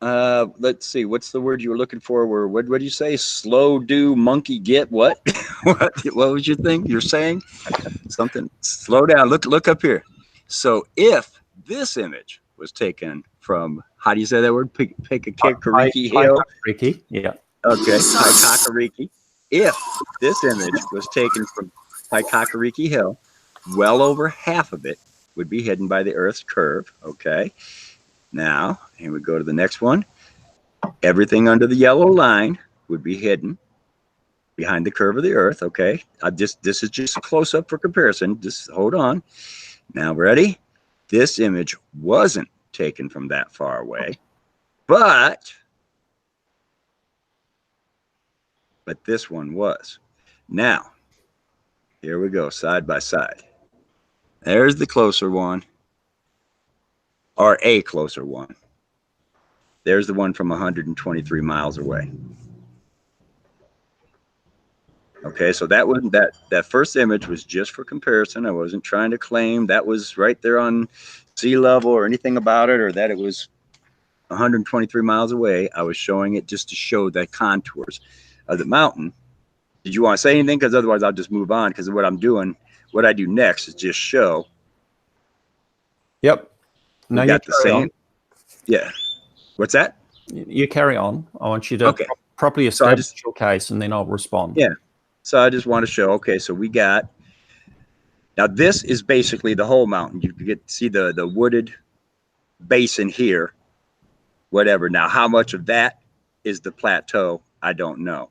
Let's see. What's the word you were looking for? What did you say? Slow do monkey get what? What was your thing? You're saying something. Slow down. Look up here. So if this image was taken from, how do you say that word? Kakariki Hill.
Kakariki, yeah.
Okay, Kakariki. If this image was taken from Kakariki Hill, well over half of it would be hidden by the Earth's curve. Okay. Now, and we go to the next one. Everything under the yellow line would be hidden behind the curve of the Earth. Okay. This is just a close up for comparison. Just hold on. Now, ready? This image wasn't taken from that far away, but this one was. Now, here we go, side by side. There's the closer one, or a closer one. There's the one from 123 miles away. Okay, so that first image was just for comparison. I wasn't trying to claim that was right there on sea level or anything about it, or that it was 123 miles away. I was showing it just to show the contours of the mountain. Did you want to say anything? Because otherwise I'll just move on, because what I'm doing, what I do next is just show.
Yep. No,
you got the same. Yeah. What's that?
You carry on. I want you to properly establish your case, and then I'll respond.
Yeah. So I just want to show, okay, so we got, now this is basically the whole mountain. You can see the wooded basin here, whatever. Now, how much of that is the plateau? I don't know.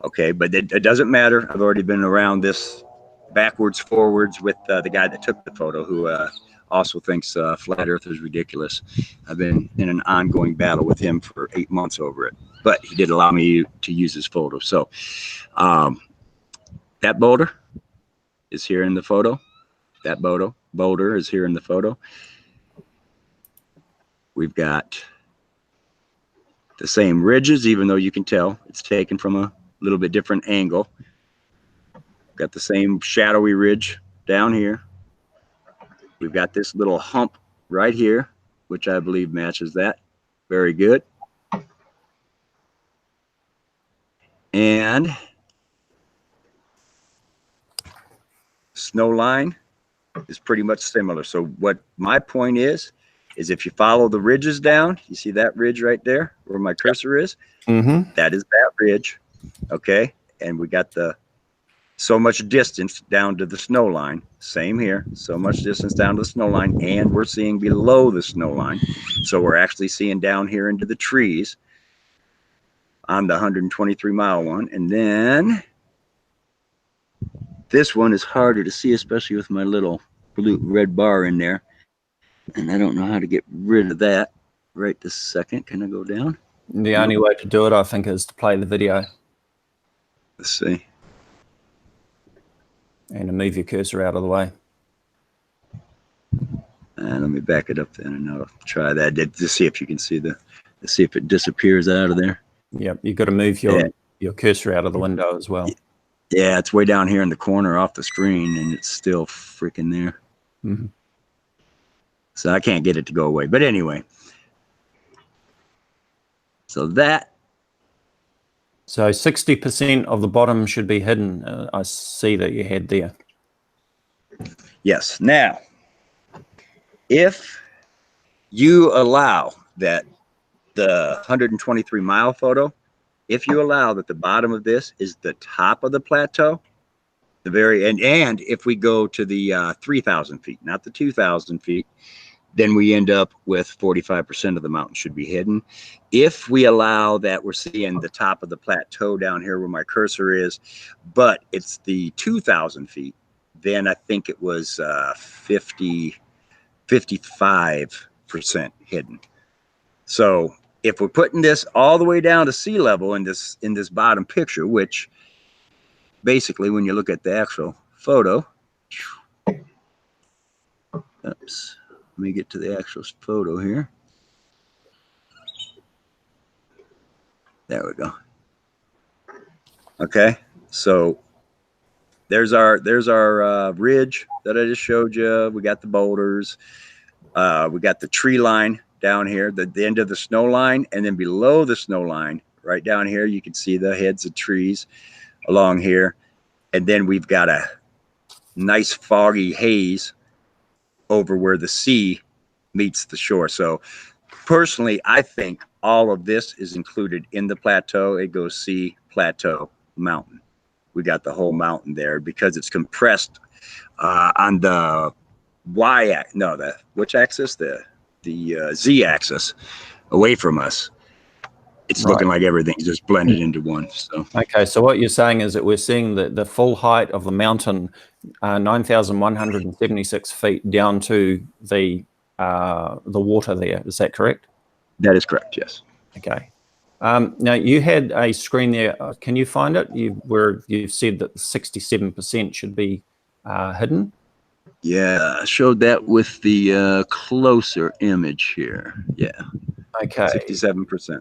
Okay, but it doesn't matter. I've already been around this backwards, forwards with the guy that took the photo, who also thinks flat Earth is ridiculous. I've been in an ongoing battle with him for 8 months over it, but he did allow me to use his photo. So that boulder is here in the photo. That boulder is here in the photo. We've got the same ridges, even though you can tell it's taken from a little bit different angle. Got the same shadowy ridge down here. We've got this little hump right here, which I believe matches that. Very good. And snow line is pretty much similar. So what my point is if you follow the ridges down, you see that ridge right there where my cursor is?
Mm-hmm.
That is that ridge, okay? And we got the so much distance down to the snow line. Same here, so much distance down to the snow line, and we're seeing below the snow line. So we're actually seeing down here into the trees on the 123-mile one. And then this one is harder to see, especially with my little blue red bar in there. And I don't know how to get rid of that right this second. Can I go down?
The only way to do it, I think, is to play the video
Let's see.
and to move your cursor out of the way.
Let me back it up then, and I'll try that to see if you can see see if it disappears out of there.
Yep, you've got to move your cursor out of the window as well.
Yeah, it's way down here in the corner off the screen, and it's still freaking there.
Mm-hmm.
So I can't get it to go away. But anyway, so that.
So 60% of the bottom should be hidden. I see that you had there.
Yes. Now, if you allow that the 123-mile photo, if you allow that the bottom of this is the top of the plateau, the very end, and if we go to the 3,000 feet, not the 2,000 feet, then we end up with 45% of the mountain should be hidden. If we allow that we're seeing the top of the plateau down here where my cursor is, but it's the 2,000 feet, then I think it was 55% hidden. So if we're putting this all the way down to sea level in this bottom picture, which basically when you look at the actual photo, oops, let me get to the actual photo here. There we go. Okay, so there's our ridge that I just showed you. We got the boulders. We got the tree line down here, the end of the snow line, and then below the snow line, right down here, you can see the heads of trees along here. And then we've got a nice foggy haze over where the sea meets the shore. So personally, I think all of this is included in the plateau. It goes sea, plateau, mountain. We got the whole mountain there because it's compressed on the which axis? The Z axis away from us. It's looking like everything's just blended into one. So
okay, so what you're saying is that we're seeing the full height of the mountain, 9,176 feet down to the water there. Is that correct?
that is correct. Yes.
Okay. Now you had a screen there. Can you find it? Where you said that 67% should be hidden.
Yeah, I showed that with the closer image here. Yeah.
Okay.
67%.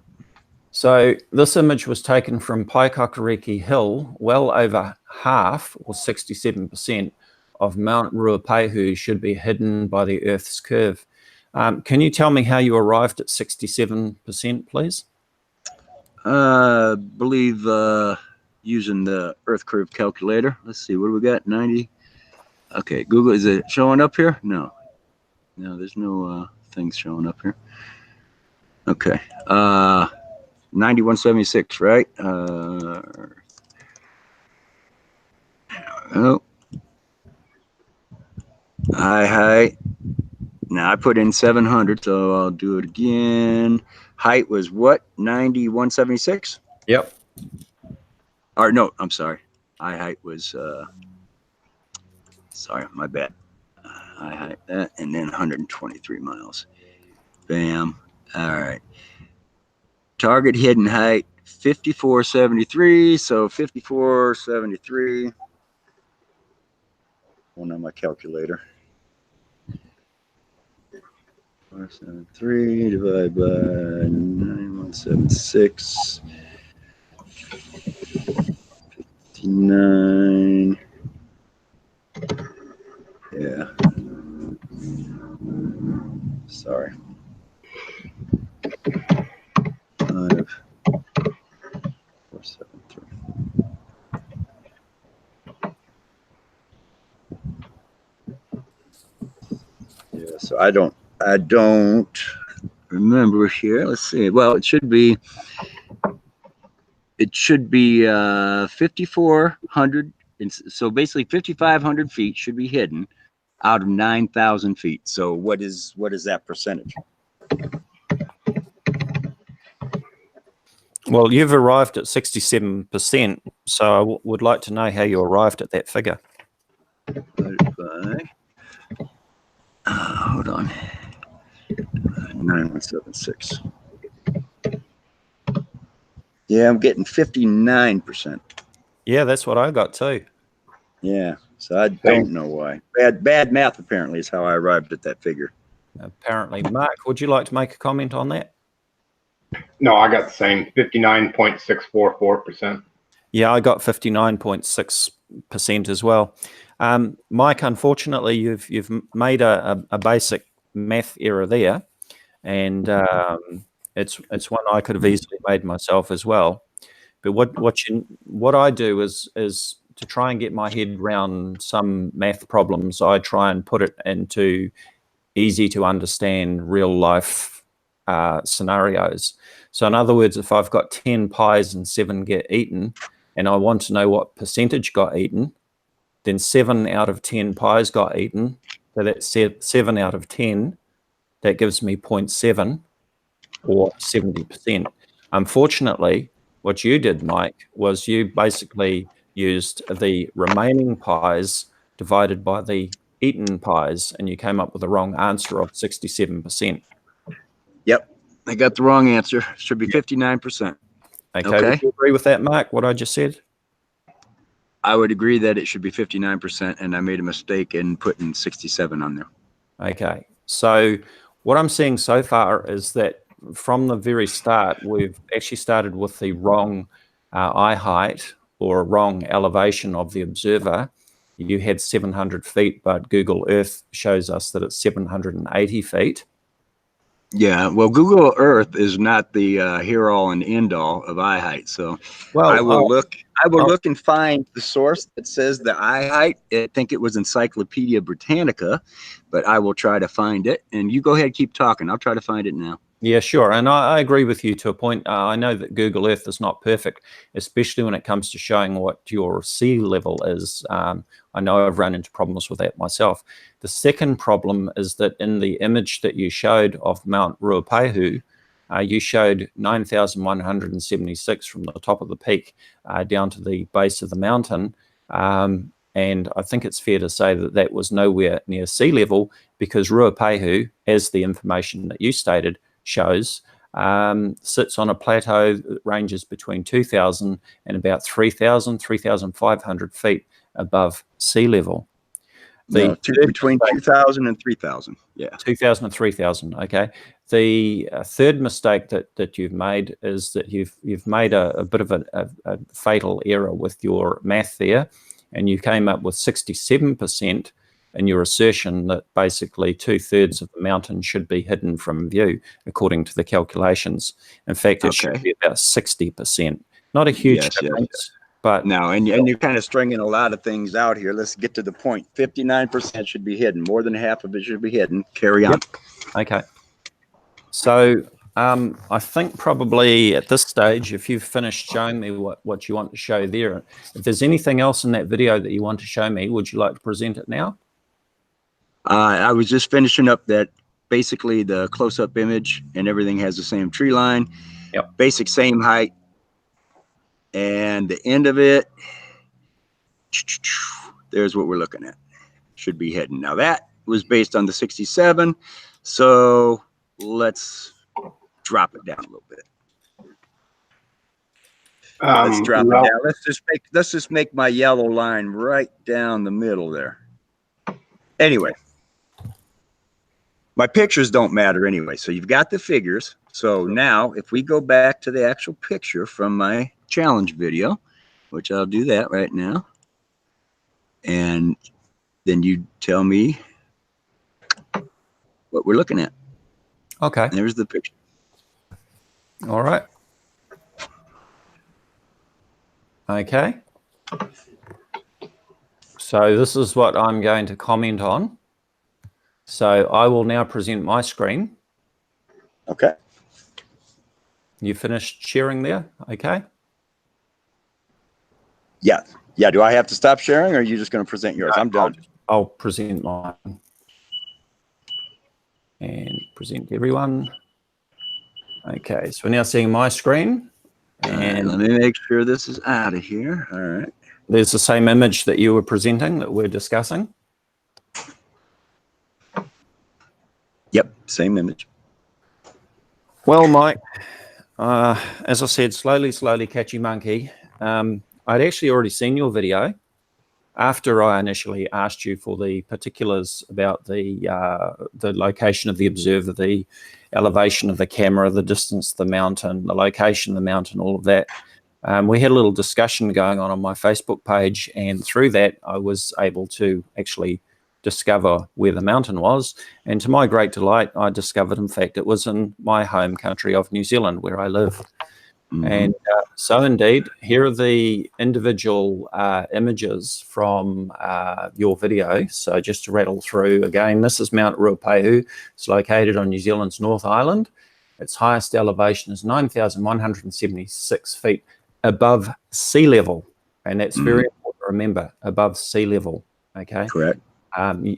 So this image was taken from Paikakariki Hill. Well over half, or 67%, of Mount Ruapehu should be hidden by the Earth's curve. Can you tell me how you arrived at 67%, please?
I believe using the Earth curve calculator. Let's see, what do we got? 90. Okay, Google, is it showing up here? No, there's no things showing up here. Okay, 9176, right? Oh, height. Now I put in 700, so I'll do it again. Height was what? 9176?
Yep.
Or no, I'm sorry. Height was sorry, my bad. Height that, and then 123 miles. Bam. All right. Target hidden height 5473. So 5473. One on my calculator. 473 divided by 9176. 59. Yeah. Sorry. 5, 473. So I don't remember here. Let's see. Well, it should be 5,400. So basically 5,500 feet should be hidden out of 9,000 feet. So what is that percentage?
Well, you've arrived at 67%, so I would like to know how you arrived at that figure.
Hold on. 9176. Yeah, I'm getting 59%.
Yeah, that's what I got too.
Yeah, so I don't know why. Bad math apparently is how I arrived at that figure.
Apparently. Mark, would you like to make a comment on that?
No, I got the same 59.644%.
Yeah, I got 59.6% as well. Mike, unfortunately, you've made a basic math error there, and it's one I could have easily made myself as well. But what I do is to try and get my head around some math problems, I try and put it into easy to understand real life scenarios. So in other words, if I've got 10 pies and 7 get eaten, and I want to know what percentage got eaten, then 7 out of 10 pies got eaten. So that's 7 out of 10. That gives me 0.7 or 70%. Unfortunately, what you did, Mike, was you basically used the remaining pies divided by the eaten pies, and you came up with the wrong answer of 67%.
Yep, I got the wrong answer. Should be 59%.
Okay.
Okay.
Would you agree with that, Mark, what I just said?
I would agree that it should be 59%, and I made a mistake in putting 67 on there.
Okay. So what I'm seeing so far is that from the very start, we've actually started with the wrong eye height or wrong elevation of the observer. You had 700 feet, but Google Earth shows us that it's 780 feet.
Yeah, well, Google Earth is not the here all and end all of eye height. So
Well,
I will look and find the source that says the eye height. I think it was Encyclopedia Britannica, but I will try to find it. And you go ahead, keep talking. I'll try to find it now.
Yeah, sure. And I agree with you to a point. I know that Google Earth is not perfect, especially when it comes to showing what your sea level is. I know I've run into problems with that myself. The second problem is that in the image that you showed of Mount Ruapehu, you showed 9,176 from the top of the peak down to the base of the mountain. And I think it's fair to say that that was nowhere near sea level, because Ruapehu, as the information that you stated shows, sits on a plateau that ranges between 2,000 and about 3,000, 3,500 feet above sea level.
Between 2,000 and 3,000. Yeah.
2,000 and 3,000. Okay. The third mistake that you've made is that you've made a bit of a fatal error with your math there, and you came up with 67% in your assertion that basically 2/3 of the mountain should be hidden from view, according to the calculations. In fact, it should be about 60%. Not a huge difference. But
now, and you're kind of stringing a lot of things out here. Let's get to the point. 59% should be hidden. More than half of it should be hidden. Carry on.
Okay. So I think probably at this stage, if you've finished showing me what you want to show there, if there's anything else in that video that you want to show me, would you like to present it now?
I was just finishing up that, basically the close-up image, and everything has the same tree line.
Yep.
Basic same height. And the end of it, there's what we're looking at. Should be hidden. Now that was based on the 67. So let's drop it down a little bit. Let's drop it down. Let's just make my yellow line right down the middle there. Anyway, my pictures don't matter anyway. So you've got the figures. So now if we go back to the actual picture from my challenge video, which I'll do that right now, and then you tell me what we're looking at.
Okay.
And there's the picture.
All right. Okay. So this is what I'm going to comment on. So I will now present my screen.
Okay.
You finished sharing there? Okay.
Yeah. Yeah. Do I have to stop sharing, or are you just going to present yours? I'm done.
I'll present mine. And present everyone. Okay, so we're now seeing my screen. And
let me make sure this is out of here. All right.
there's the same image that you were presenting that we're discussing.
Yep, same image.
Well, Mike, as I said, slowly catchy monkey. I'd actually already seen your video after I initially asked you for the particulars about the location of the observer, the elevation of the camera, the distance to the mountain, the location of the mountain, all of that. We had a little discussion going on my Facebook page, and through that I was able to actually discover where the mountain was. And to my great delight, I discovered, in fact, it was in my home country of New Zealand, where I live. And so indeed, here are the individual images from your video. So just to rattle through again, this is Mount Ruapehu. It's located on New Zealand's North Island. Its highest elevation is 9,176 feet above sea level. And that's very important to remember, above sea level. Okay.
Correct.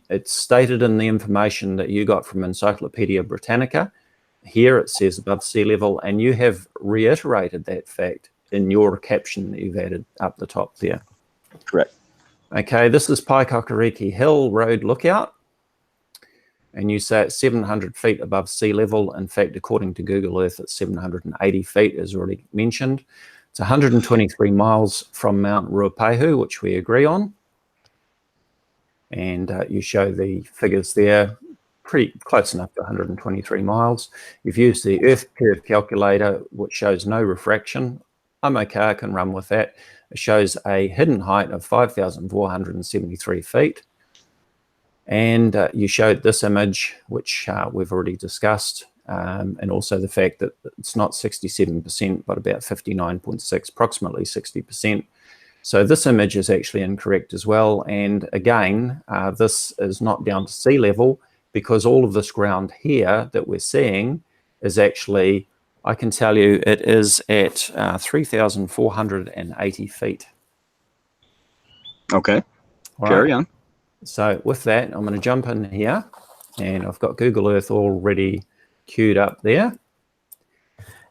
It's stated in the information that you got from Encyclopedia Britannica. Here it says above sea level, and you have reiterated that fact in your caption that you've added up the top there.
Correct.
Okay, this is Paikakariki Hill Road Lookout, and you say it's 700 feet above sea level. In fact, according to Google Earth, it's 780 feet, as already mentioned. It's 123 miles from Mount Ruapehu, which we agree on. And you show the figures there. Pretty close enough to 123 miles. You've used the Earth curve calculator, which shows no refraction. I'm okay, I can run with that. It shows a hidden height of 5,473 feet. And you showed this image, which we've already discussed, and also the fact that it's not 67%, but about 59.6, approximately 60%. So this image is actually incorrect as well. And again, this is not down to sea level, because all of this ground here that we're seeing is actually, I can tell you, it is at 3,480 feet.
Okay,
All
carry
right.
on.
So with that, I'm going to jump in here, and I've got Google Earth already queued up there.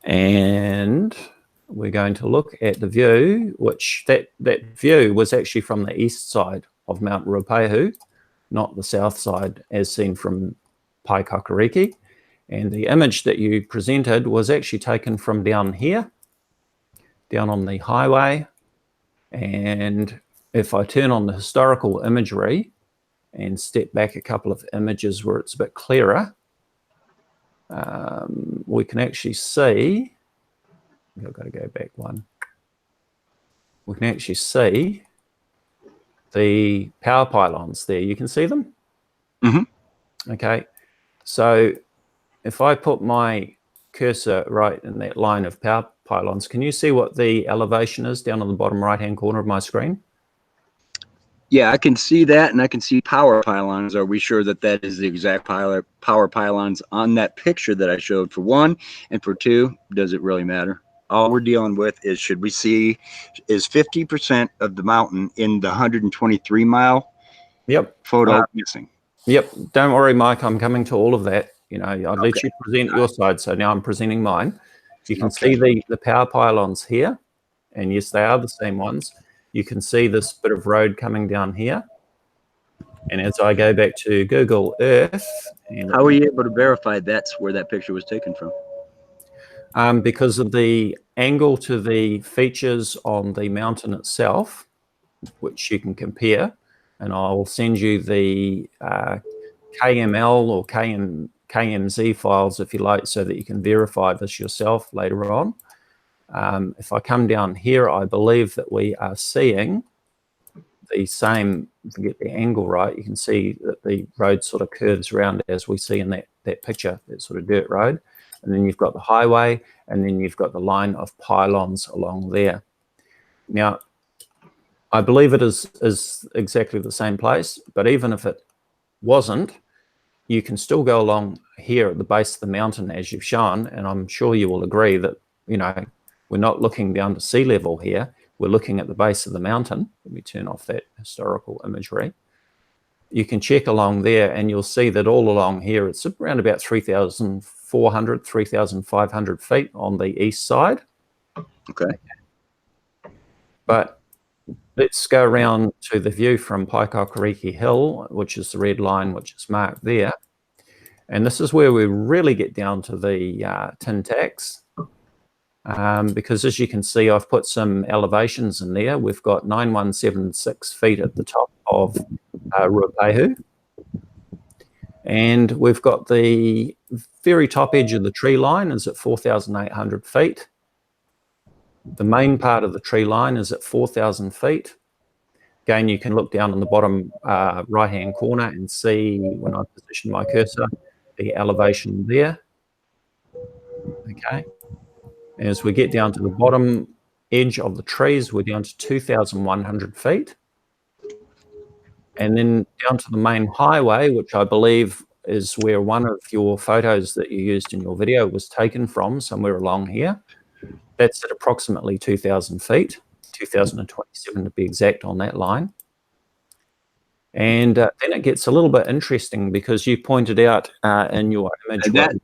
And we're going to look at the view, which that view was actually from the east side of Mount Ruapehu, not the south side as seen from Paikakariki. And the image that you presented was actually taken from down here, down on the highway. And if I turn on the historical imagery and step back a couple of images where it's a bit clearer, we can actually see, I've got to go back one. We can actually see the power pylons there. You can see them? Okay. So if I put my cursor right in that line of power pylons, can you see what the elevation is down on the bottom right-hand corner of my screen?
Yeah, I can see that, and I can see power pylons. Are we sure that that is the exact power pylons on that picture that I showed, for one? And for two, does it really matter? All we're dealing with is, should we see, is 50% of the mountain in the 123-mile photo missing?
Yep. Don't worry, Mike. I'm coming to all of that. You know, I'll let you present your side. So now I'm presenting mine. You can see the power pylons here. And yes, they are the same ones. You can see this bit of road coming down here. And as I go back to Google Earth. And
how are you able to verify that's where that picture was taken from?
Because of the angle to the features on the mountain itself, which you can compare. And I'll send you the KML or KMZ files, if you like, so that you can verify this yourself later on. If I come down here, I believe that we are seeing the same, if you get the angle right, you can see that the road sort of curves around as we see in that picture, that sort of dirt road. And then you've got the highway, and then you've got the line of pylons along there. Now, I believe it is exactly the same place, but even if it wasn't, you can still go along here at the base of the mountain as you've shown, and I'm sure you will agree that, you know, we're not looking down to sea level here. We're looking at the base of the mountain. Let me turn off that historical imagery. You can check along there and you'll see that all along here, it's around about 3,400, 3,500 feet on the east side.
Okay.
But let's go around to the view from Paikakariki Hill, which is the red line, which is marked there. And this is where we really get down to the tin tacks. Because as you can see, I've put some elevations in there. We've got 9176 feet at the top of Ruapehu. And we've got the very top edge of the tree line is at 4,800 feet. The main part of the tree line is at 4,000 feet. Again, you can look down in the bottom right-hand corner and see, when I position my cursor, the elevation there. Okay. As we get down to the bottom edge of the trees, we're down to 2,100 feet. And then down to the main highway, which I believe is where one of your photos that you used in your video was taken from, somewhere along here. That's at approximately 2,000 feet, 2,027 to be exact on that line. And then it gets a little bit interesting because you pointed out in your image.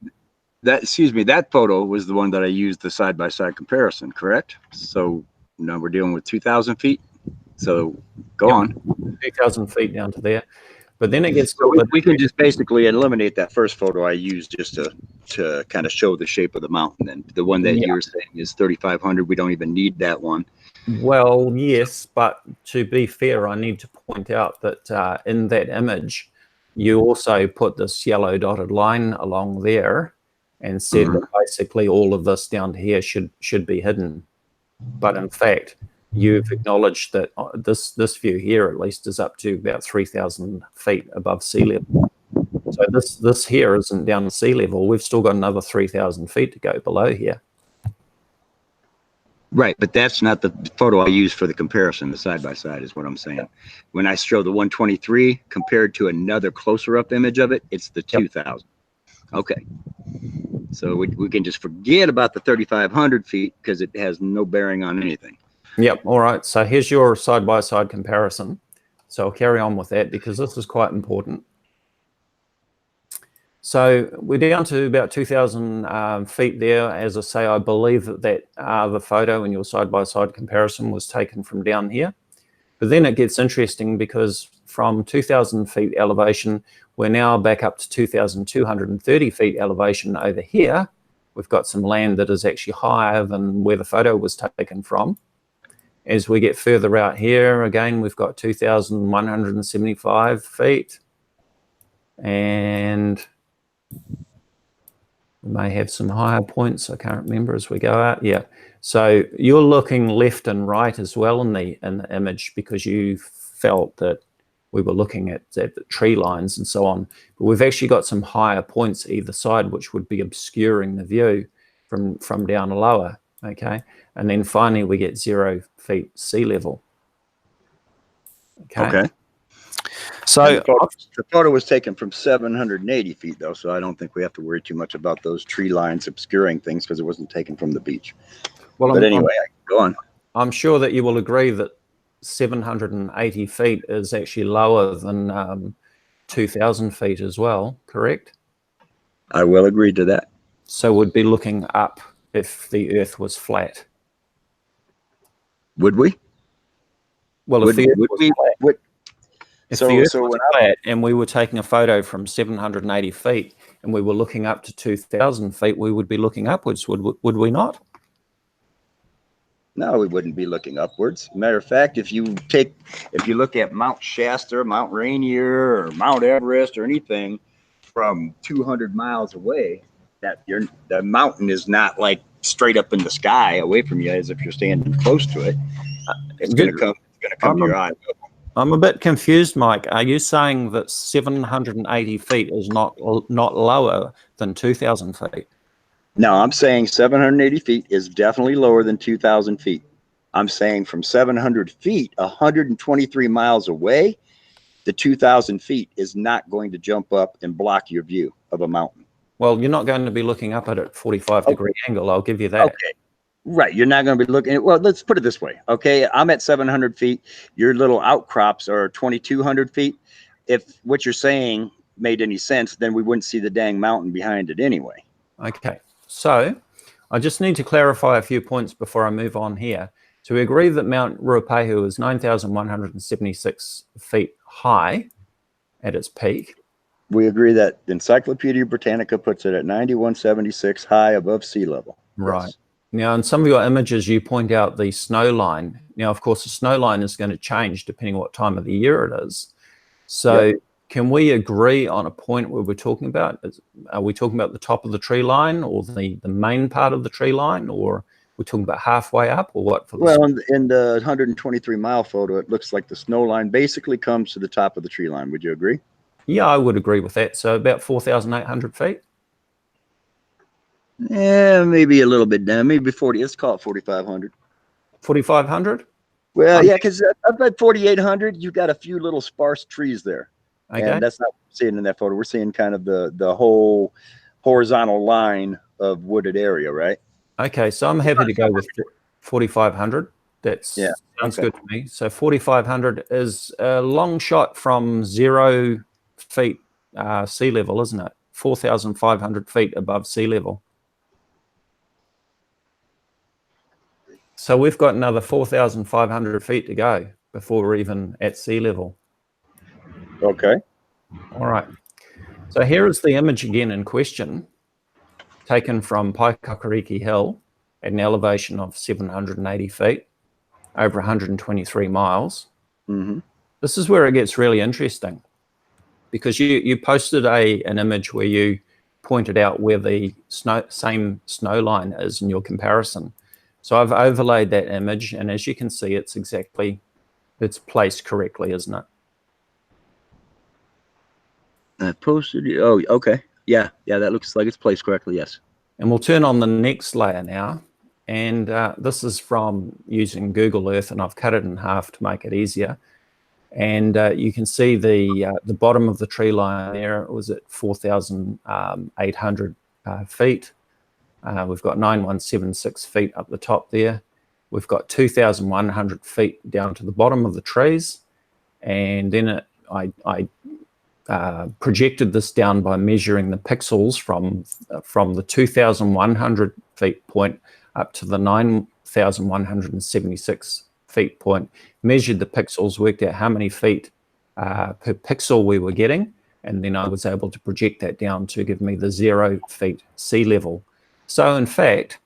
Excuse me, that photo was the one that I used the side-by-side comparison, correct? So now we're dealing with 2,000 feet. So go on. 2,000
feet down to there. But then it gets...
So we can just basically eliminate that first photo I used just to kind of show the shape of the mountain. And the one that you're saying is 3,500. We don't even need that one.
Well, yes, but to be fair, I need to point out that in that image, you also put this yellow dotted line along there and said that basically all of this down here should be hidden. But in fact, you've acknowledged that this view here at least is up to about 3,000 feet above sea level. So this here isn't down to sea level. We've still got another 3,000 feet to go below here.
Right, but that's not the photo I used for the comparison. The side-by-side is what I'm saying. When I show the 123 compared to another closer-up image of it, it's the 2,000. Okay. So we can just forget about the 3,500 feet because it has no bearing on anything.
Yep. All right. So here's your side-by-side comparison. So I'll carry on with that because this is quite important. So we're down to about 2,000 feet there. As I say, I believe that the photo in your side-by-side comparison was taken from down here. But then it gets interesting because from 2,000 feet elevation, we're now back up to 2,230 feet elevation over here. We've got some land that is actually higher than where the photo was taken from. As we get further out here, again, we've got 2,175 feet. And we may have some higher points. I can't remember as we go out. Yeah. So you're looking left and right as well in the image because you felt that we were looking at the tree lines and so on. But we've actually got some higher points either side, which would be obscuring the view from down lower. Okay. And then finally we get 0 feet sea level. Okay.
So the photo was taken from 780 feet though, so I don't think we have to worry too much about those tree lines obscuring things because it wasn't taken from the beach. Well, but anyway, go on.
I'm sure that you will agree that 780 feet is actually lower than 2,000 feet as well, correct?
I will agree to that.
So we'd be looking up if the Earth was flat.
Would we?
Well, if the Earth was flat. If the Earth was flat and we were taking a photo from 780 feet and we were looking up to 2,000 feet, we would be looking upwards, would we not?
No, we wouldn't be looking upwards. Matter of fact, if you look at Mount Shasta, Mount Rainier, or Mount Everest, or anything from 200 miles away, the mountain is not like straight up in the sky away from you as if you're standing close to it. It's going to come to your eye.
I'm a bit confused, Mike. Are you saying that 780 feet is not lower than 2,000 feet?
No, I'm saying 780 feet is definitely lower than 2,000 feet. I'm saying from 700 feet, 123 miles away, the 2,000 feet is not going to jump up and block your view of a mountain.
Well, you're not going to be looking up at a 45-degree angle. I'll give you that.
Okay. Right. You're not going to be looking at, well, let's put it this way. Okay. I'm at 700 feet. Your little outcrops are 2,200 feet. If what you're saying made any sense, then we wouldn't see the dang mountain behind it anyway.
Okay. So I just need to clarify a few points before I move on here. So we agree that Mount Ruapehu is 9,176 feet high at its peak.
We agree that Encyclopedia Britannica puts it at 9,176 high above sea level.
Right.
Yes.
Now, in some of your images, you point out the snow line. Now, of course, the snow line is going to change depending on what time of the year it is. So can we agree on a point where we're talking about? Are we talking about the top of the tree line or the main part of the tree line, or we're talking about halfway up, or what?
Well, in the 123-mile photo, it looks like the snow line basically comes to the top of the tree line. Would you agree?
Yeah, I would agree with that. So about 4,800 feet.
Yeah, maybe a little bit down, maybe 40. Let's call it 4,500.
4,500?
Well, yeah, because up at 4,800, you've got a few little sparse trees there.
Okay.
And that's not what we're seeing in that photo. We're seeing kind of the whole horizontal line of wooded area, right?
Okay, so I'm happy to go with 4,500. Sounds good to me. So 4,500 is a long shot from 0 feet sea level, isn't it? 4,500 feet above sea level. So we've got another 4,500 feet to go before we're even at sea level.
Okay.
All right. So here is the image again in question, taken from Paikakariki Hill at an elevation of 780 feet, over 123 miles.
Mm-hmm.
This is where it gets really interesting, because you posted an image where you pointed out where the same snow line is in your comparison. So I've overlaid that image, and as you can see, it's placed correctly, isn't it?
I posted it. Oh, okay. Yeah, that looks like it's placed correctly, yes.
And we'll turn on the next layer now. And this is from using Google Earth, and I've cut it in half to make it easier. And you can see the bottom of the tree line there. It was at 4,800 feet. We've got 9,176 feet up the top there. We've got 2,100 feet down to the bottom of the trees. And then I projected this down by measuring the pixels from the 2,100 feet point up to the 9,176 feet point, measured the pixels, worked out how many feet per pixel we were getting, and then I was able to project that down to give me the 0 feet sea level. So in fact,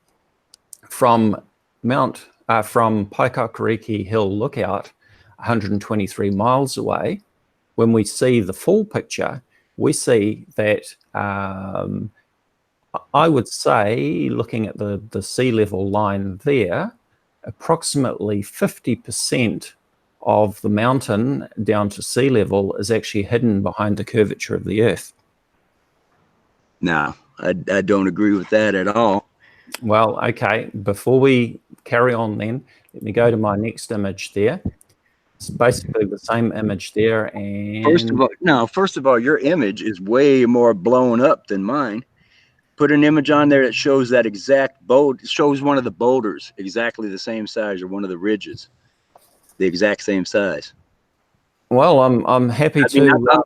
from Paikakariki Hill Lookout, 123 miles away, when we see the full picture, we see that I would say, looking at the sea level line there, approximately 50% of the mountain down to sea level is actually hidden behind the curvature of the Earth.
No, I don't agree with that at all.
Well, okay, before we carry on then, let me go to my next image there. It's basically the same image there. And
first of all, your image is way more blown up than mine. Put an image on there that shows that exact shows one of the boulders exactly the same size, or one of the ridges the exact same size.
Well, I'm happy to.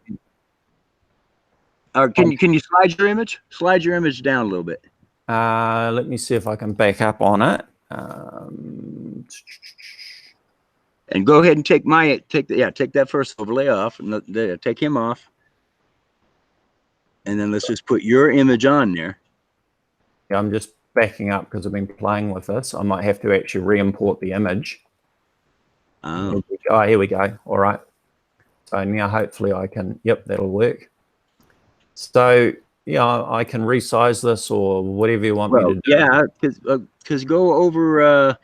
Can you slide your image? Slide your image down a little bit.
Let me see if I can back up on it.
And go ahead and take that first overlay off, and take him off. And then let's just put your image on there.
Yeah, I'm just backing up because I've been playing with this. I might have to actually re-import the image.
Oh,
here we go. All right. So now hopefully I can, yep, that'll work. So, yeah, I can resize this or whatever you want me to do.
Yeah, because go over,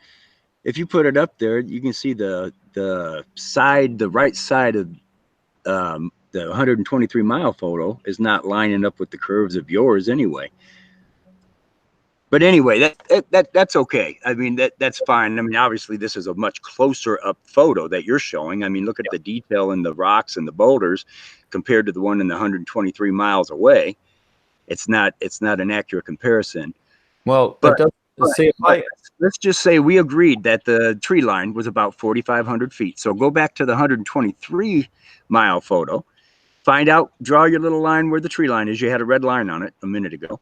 if you put it up there, you can see the right side of the 123-mile photo is not lining up with the curves of yours anyway. But anyway, that's okay. I mean, that's fine. I mean, obviously, this is a much closer up photo that you're showing. I mean, look at the detail in the rocks and the boulders compared to the one in the 123 miles away. It's not an accurate comparison.
Well,
But, let's just say we agreed that the tree line was about 4,500 feet. So go back to the 123-mile photo. Find out, draw your little line where the tree line is. You had a red line on it a minute ago.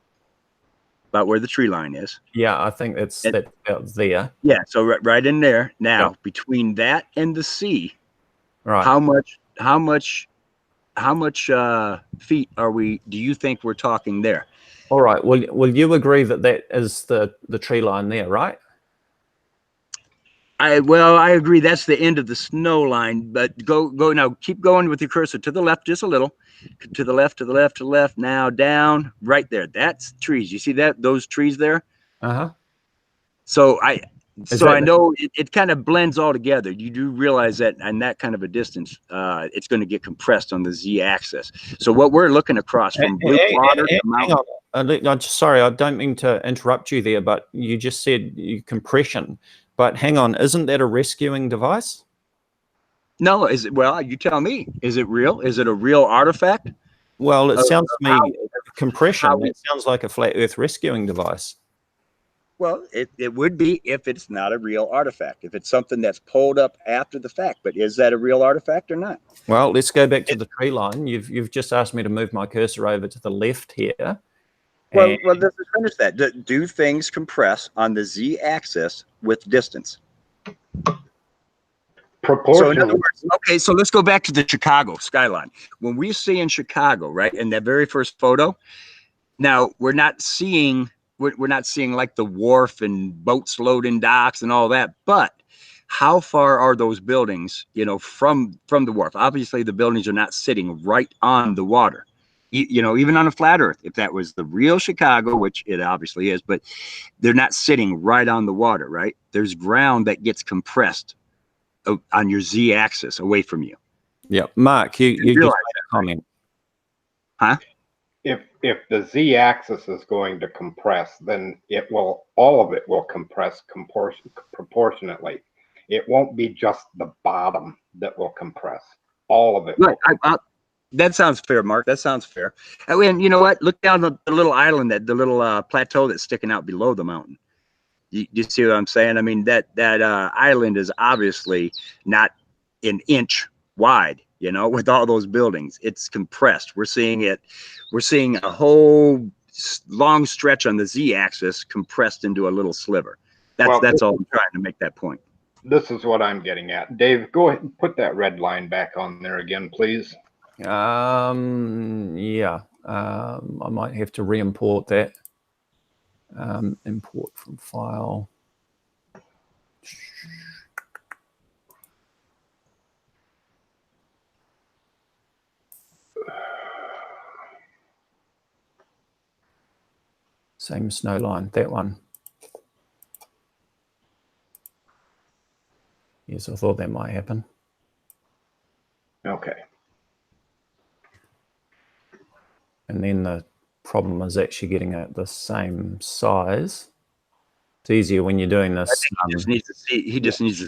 About where the tree line is.
Yeah, I think that's about there.
Yeah, so right in there. Now, between that and the sea,
right?
How much feet do you think we're talking there?
All right. Will you agree that that is the tree line there, right?
I agree. That's the end of the snow line. But go now. Keep going with your cursor to the left, just a little. To the left, to the left, to the left. Now down, right there. That's trees. You see that? Those trees there. So I know it kind of blends all together. You do realize that in that kind of a distance, it's going to get compressed on the z-axis. So what we're looking across from blue water to mountain.
I'm sorry, I don't mean to interrupt you there, but you just said compression. But hang on, isn't that a rescuing device?
No, is it? Well, you tell me. Is it real? Is it a real artifact?
Well, it sounds to me compression. It sounds like a flat Earth rescuing device.
Well, it would be if it's not a real artifact, if it's something that's pulled up after the fact. But is that a real artifact or not?
Well, let's go back to the tree line. You've just asked me to move my cursor over to the left here.
Well, let's finish that. Do things compress on the z-axis with distance? So in other words, okay, so let's go back to the Chicago skyline. When we see in Chicago, right, in that very first photo, now we're not seeing like the wharf and boats loading docks and all that, but how far are those buildings, from the wharf? Obviously, the buildings are not sitting right on the water. Even on a flat Earth, if that was the real Chicago, which it obviously is, but they're not sitting right on the water, right? There's ground that gets compressed on your z-axis away from you.
Yeah, Mark, you just made a comment.
Huh?
If the z-axis is going to compress, then all of it will compress proportionately. It won't be just the bottom that will compress. All of it.
Right. That sounds fair, Mark. That sounds fair. And you know what? Look down the little island, the little plateau that's sticking out below the mountain. You see what I'm saying? I mean, that island is obviously not an inch wide, with all those buildings. It's compressed. We're seeing a whole long stretch on the z-axis compressed into a little sliver. That's all I'm trying to make that point.
This is what I'm getting at. Dave, go ahead and put that red line back on there again, please.
Yeah. I might have to re-import that. Import from file. Same snow line, that one. Yes, I thought that might happen.
Okay.
And then the problem is actually getting it the same size. It's easier when you're doing this.
He just needs to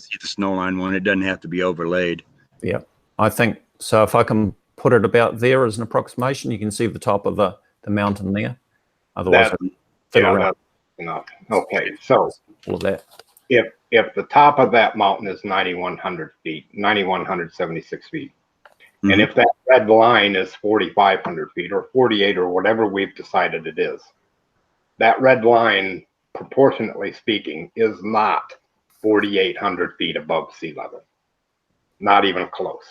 see the snow line one. It doesn't have to be overlaid.
Yeah, I think so. If I can put it about there as an approximation, you can see the top of the mountain there. Otherwise,
that's enough. Okay, so
all of that.
If the top of that mountain is 9,100 feet, 9,176 feet, and if that red line is 4,500 feet or 48 or whatever we've decided it is, that red line, proportionately speaking, is not 4,800 feet above sea level. Not even close.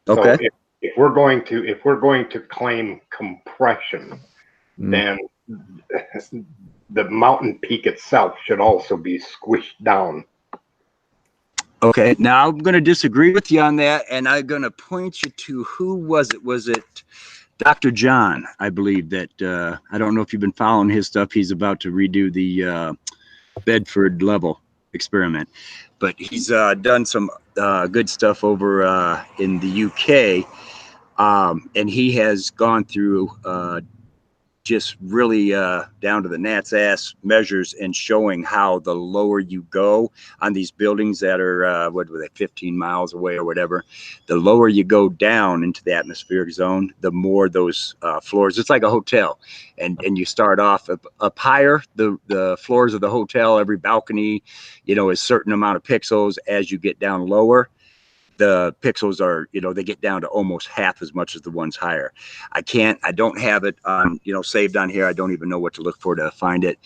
Okay.
So if we're going to claim compression, then the mountain peak itself should also be squished down.
Okay, now I'm going to disagree with you on that, and I'm going to point you to who was it? Was it Dr. John? I believe that I don't know if you've been following his stuff. He's about to redo the Bedford level experiment, but he's done some good stuff over in the UK, and he has gone through just really down to the gnat's ass measures and showing how the lower you go on these buildings that are what were they, 15 miles away or whatever, the lower you go down into the atmospheric zone, the more those floors, it's like a hotel, and you start off up higher, the floors of the hotel, every balcony, you know, is a certain amount of pixels. As you get down lower, the pixels are, you know, they get down to almost half as much as the ones higher. I don't have it on, you know, saved on here. I don't even know what to look for to find it.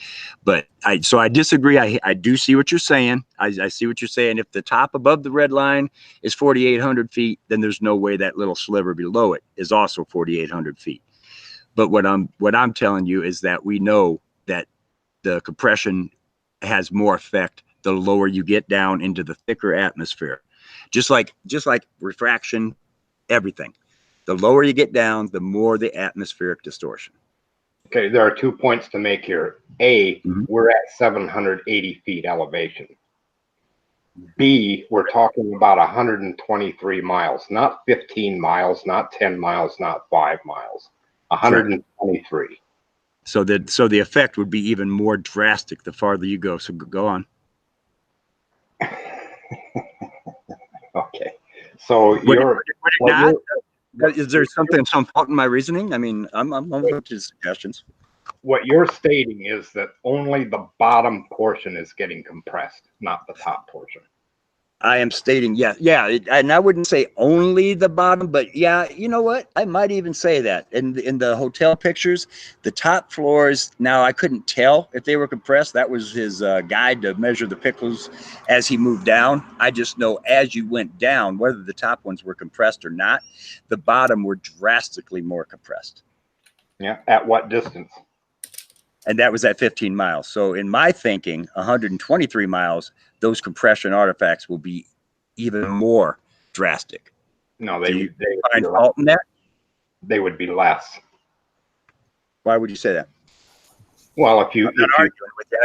But so I disagree. I do see what you're saying. I see what you're saying. If the top above the red line is 4,800 feet, then there's no way that little sliver below it is also 4,800 feet. But what I'm telling you is that we know that the compression has more effect the lower you get down into the thicker atmosphere. Just like refraction, everything. The lower you get down, the more the atmospheric distortion.
Okay, there are 2 points to make here. A, we're at 780 feet elevation. B, we're talking about 123 miles, not 15 miles, not 10 miles, not 5 miles, 123.
So the effect would be even more drastic the farther you go. So go on.
Okay, so
is there some fault in my reasoning? I mean, I'm open to suggestions.
What you're stating is that only the bottom portion is getting compressed, not the top portion.
I am stating, and I wouldn't say only the bottom, but yeah, you know what? I might even say that in the hotel pictures, the top floors. Now I couldn't tell if they were compressed. That was his guide to measure the pixels as he moved down. I just know as you went down, whether the top ones were compressed or not, the bottom were drastically more compressed.
Yeah, at what distance?
And that was at 15 miles. So in my thinking, 123 miles, those compression artifacts will be even more drastic.
No,
they find fault in that?
They would be less.
Why would you say that?
Well, if you
I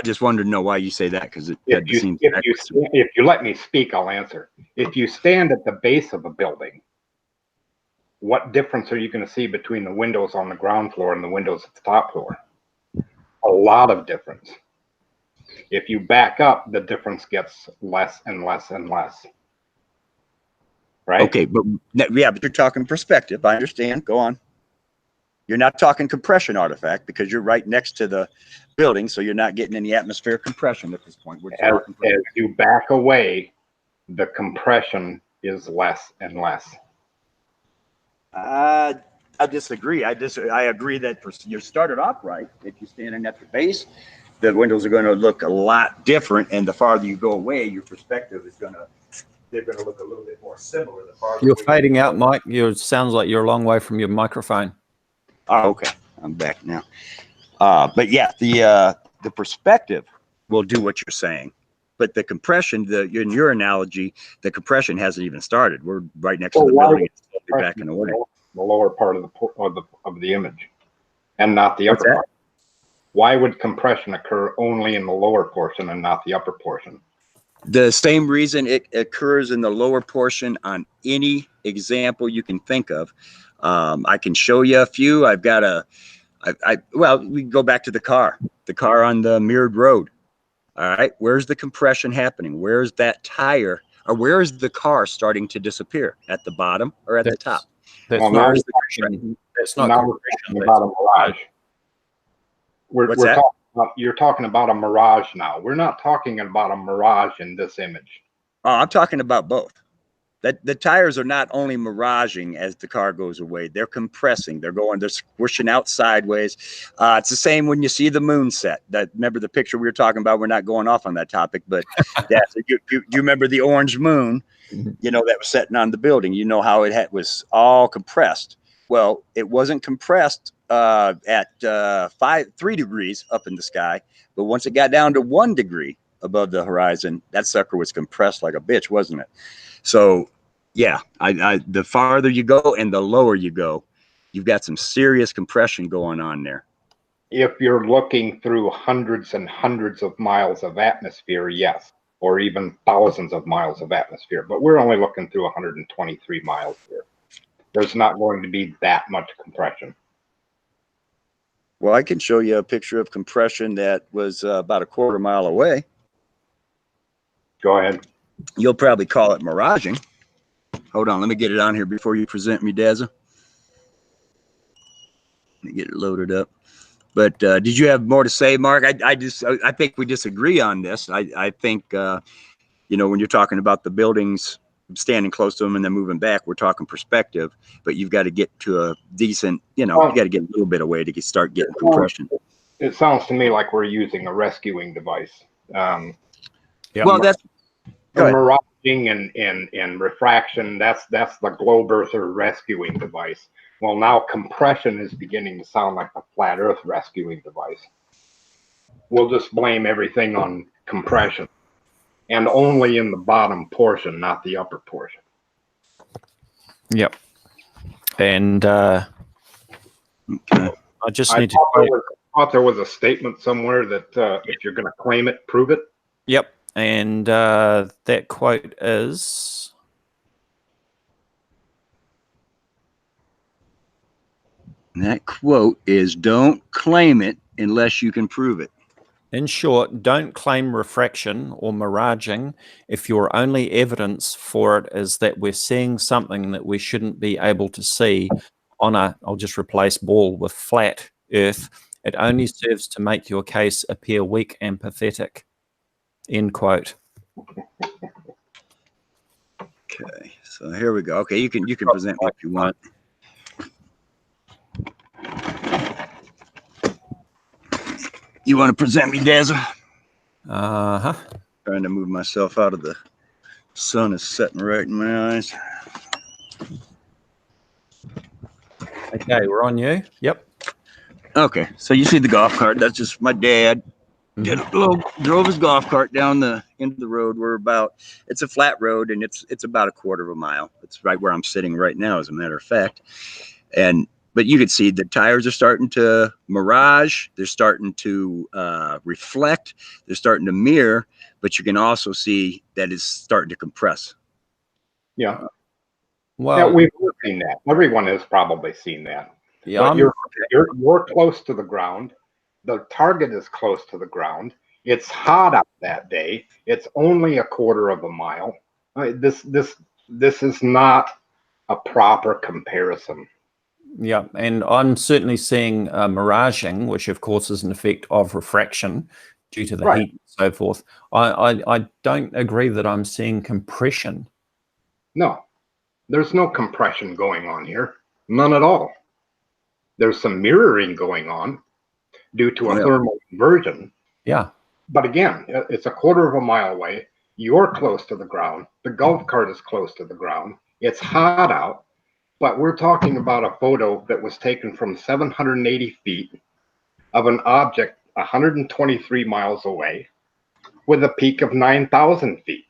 just wanted to know why you say that, because
if you let me speak, I'll answer. If you stand at the base of a building, what difference are you going to see between the windows on the ground floor and the windows at the top floor? A lot of difference. If you back up, the difference gets less and less and less. Right?
Okay, but you're talking perspective. I understand. Go on. You're not talking compression artifact because you're right next to the building, so you're not getting any atmospheric compression at this point.
As you back away, the compression is less and less.
I disagree. I agree that you started off right. If you're standing at the base, the windows are going to look a lot different, and the farther you go away, your perspective is they're going to look a little bit more similar. The farther
you're fading out, Mike. Sounds like you're a long way from your microphone.
Oh, okay. I'm back now. But yeah, the perspective will do what you're saying, but the compression, in your analogy, the compression hasn't even started. We're right next to the building. It's backing away.
The lower part of the image, and not the upper part. Why would compression occur only in the lower portion and not the upper portion?
The same reason it occurs in the lower portion on any example you can think of. I can show you a few. I've got well, we can go back to the car on the mirrored road. All right. Where's the compression happening? Where's that tire, or where is the car starting to disappear? At the bottom or at the top?
That's
well,
not
compression.
That's not
now we're talking about a mirage. We're talking about, you're talking about a mirage now. We're not talking about a mirage in this image.
Oh, I'm talking about both. That the tires are not only miraging as the car goes away, they're compressing, they're squishing out sideways. It's the same when you see the moon set. Remember the picture we were talking about? We're not going off on that topic, but do you remember the orange moon, you know, that was setting on the building? You know how was all compressed. Well, it wasn't compressed at 3 degrees up in the sky, but once it got down to 1 degree above the horizon, that sucker was compressed like a bitch, wasn't it? So, yeah, the farther you go and the lower you go, you've got some serious compression going on there.
If you're looking through hundreds and hundreds of miles of atmosphere, yes, or even thousands of miles of atmosphere, but we're only looking through 123 miles here. There's not going to be that much compression.
Well, I can show you a picture of compression that was about a quarter mile away.
Go ahead.
You'll probably call it miraging. Hold on, let me get it on here before you present me, Dazza. Let me get it loaded up. But did you have more to say, Mark? I think we disagree on this. I think you know, when you're talking about the buildings, standing close to them and then moving back, we're talking perspective. But you've got to get to a decent, you know, you got to get a little bit away to start getting compression.
It sounds to me like we're using a rescuing device.
Yeah.
Well, that's
miraging and refraction. That's the globe earther rescuing device. Well, now compression is beginning to sound like the flat Earth rescuing device. We'll just blame everything on compression, and only in the bottom portion, not the upper portion.
Yep. And I just need to.
I thought there was a statement somewhere that if you're going to claim it, prove it.
Yep. And that quote is.
That quote is, "Don't claim it unless you can prove it."
In short, don't claim refraction or miraging if your only evidence for it is that we're seeing something that we shouldn't be able to see on a, I'll just replace ball with flat Earth. It only serves to make your case appear weak and pathetic. End quote.
Okay, so here we go. Okay, you can present me if you want. You want to present me, Dazza?
Uh-huh.
Trying to move myself out of the sun is setting right in my eyes.
Okay, we're on you. Yep.
Okay, so you see the golf cart. That's just my dad. Drove his golf cart down the end of the road. It's a flat road, and it's about a quarter of a mile. It's right where I'm sitting right now, as a matter of fact. But you can see the tires are starting to mirage. They're starting to reflect. They're starting to mirror. But you can also see that it's starting to compress.
Yeah.
Well,
yeah, we've seen that. Everyone has probably seen that.
Yeah,
You're close to the ground. The target is close to the ground. It's hot out that day. It's only a quarter of a mile. This is not a proper comparison.
Yeah, and I'm certainly seeing miraging, which of course is an effect of refraction due to the heat and so forth. I don't agree that I'm seeing compression.
No, there's no compression going on here. None at all. There's some mirroring going on due to a thermal inversion.
Yeah.
But again, it's a quarter of a mile away. You're close to the ground. The golf cart is close to the ground. It's hot out. But we're talking about a photo that was taken from 780 feet of an object 123 miles away with a peak of 9,000 feet.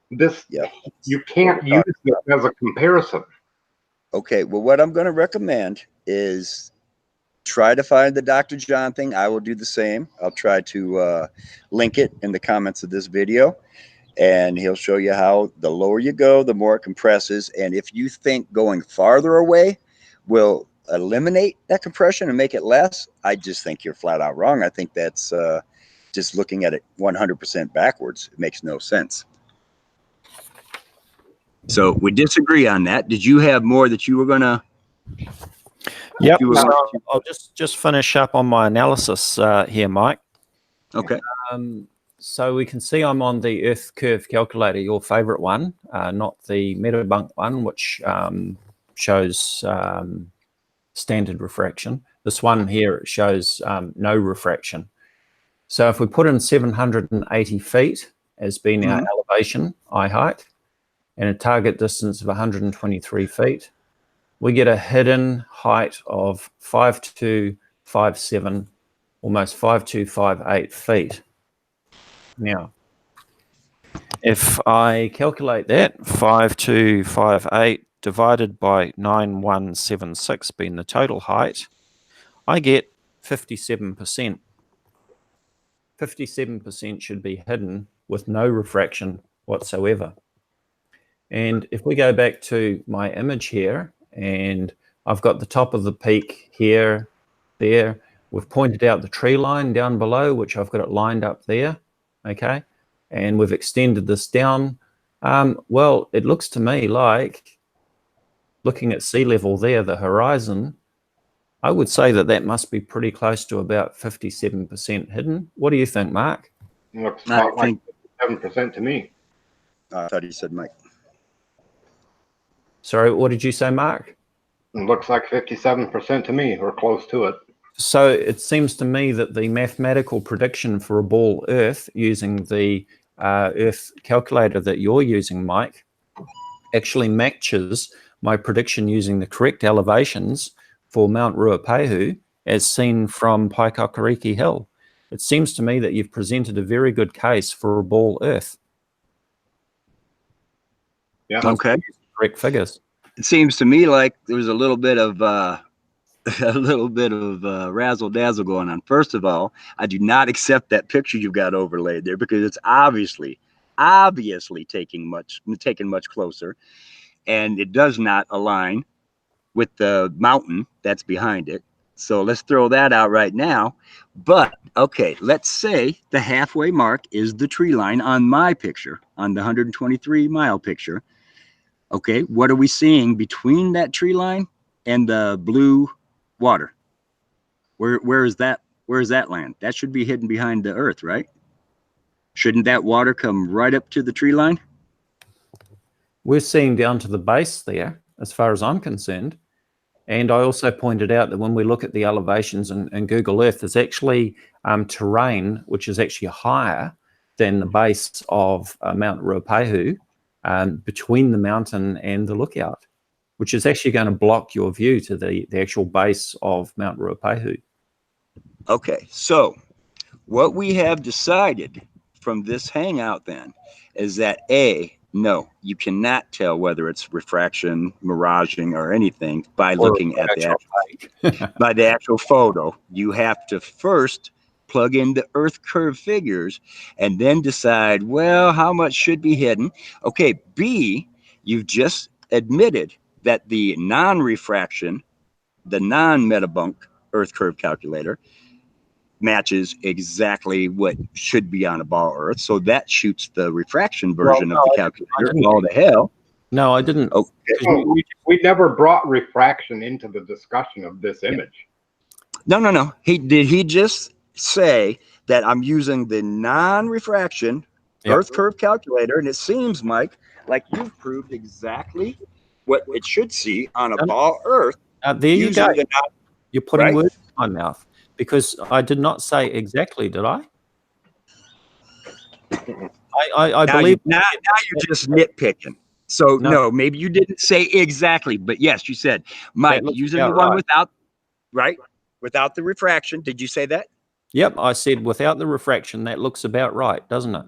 You can't use this as a comparison.
Okay, well, what I'm going to recommend is try to find the Dr. John thing. I will do the same. I'll try to link it in the comments of this video. And he'll show you how the lower you go, the more it compresses. And if you think going farther away will eliminate that compression and make it less, I just think you're flat out wrong. I think that's just looking at it 100% backwards. It makes no sense. So we disagree on that. Did you have more that you were going to?
Yep. I'll just finish up on my analysis here, Mike.
Okay.
So we can see I'm on the Earth curve calculator, your favorite one, not the Metabunk one, which shows standard refraction. This one here shows no refraction. So if we put in 780 feet as being our elevation, eye height, and a target distance of 123 feet, we get a hidden height of 5257, almost 5258 feet. Now, if I calculate that, 5258 divided by 9176 being the total height, I get 57%. 57% should be hidden with no refraction whatsoever. And if we go back to my image here, and I've got the top of the peak here, there, We've pointed out the tree line down below, which I've got it lined up there, okay? And we've extended this down. Well, it looks to me like, looking at sea level there, the horizon, I would say that that must be pretty close to about 57% hidden. What do you think, Mark?
Looks about like 7% to me.
I thought you said Mike.
Sorry, what did you say, Mark?
It looks like 57% to me, or close to it.
So it seems to me that the mathematical prediction for a ball Earth using the Earth calculator that you're using, Mike, actually matches my prediction using the correct elevations for Mount Ruapehu as seen from Paikakariki Hill. It seems to me that you've presented a very good case for a ball Earth.
Yeah.
Okay.
Correct figures.
It seems to me like there was a little bit of razzle dazzle going on. First of all, I do not accept that picture you've got overlaid there, because it's obviously taken much closer, and it does not align with the mountain that's behind it. So let's throw that out right now. But okay, let's say the halfway mark is the tree line on my picture, on the 123-mile picture. Okay, what are we seeing between that tree line and the blue water? Where is that? Where is that land? That should be hidden behind the earth, right? Shouldn't that water come right up to the tree line?
We're seeing down to the base there, as far as I'm concerned. And I also pointed out that when we look at the elevations in Google Earth, there's actually terrain which is actually higher than the base of Mount Ruapehu, between the mountain and the lookout, which is actually going to block your view to the actual base of Mount Ruapehu.
Okay, so what we have decided from this hangout then is that no, you cannot tell whether it's refraction, miraging, or anything by looking at the actual photo. You have to first plug in the Earth curve figures and then decide, well, how much should be hidden? Okay, B, you've just admitted that the non-refraction, the non-metabunk Earth curve calculator matches exactly what should be on a ball Earth. So that shoots the refraction version of the calculator all to hell.
No, I didn't.
Okay.
We never brought refraction into the discussion of this image.
No. He just say that I'm using the non-refraction Earth curve calculator, and it seems, Mike, like you've proved exactly what it should see on a ball Earth.
There you go. You're putting words in my mouth, because I did not say exactly, did I? I believe
now you're just nitpicking. So no, maybe you didn't say exactly, but yes, you said, Mike, using the one without the refraction. Did you say that?
Yep, I said without the refraction, that looks about right, doesn't it?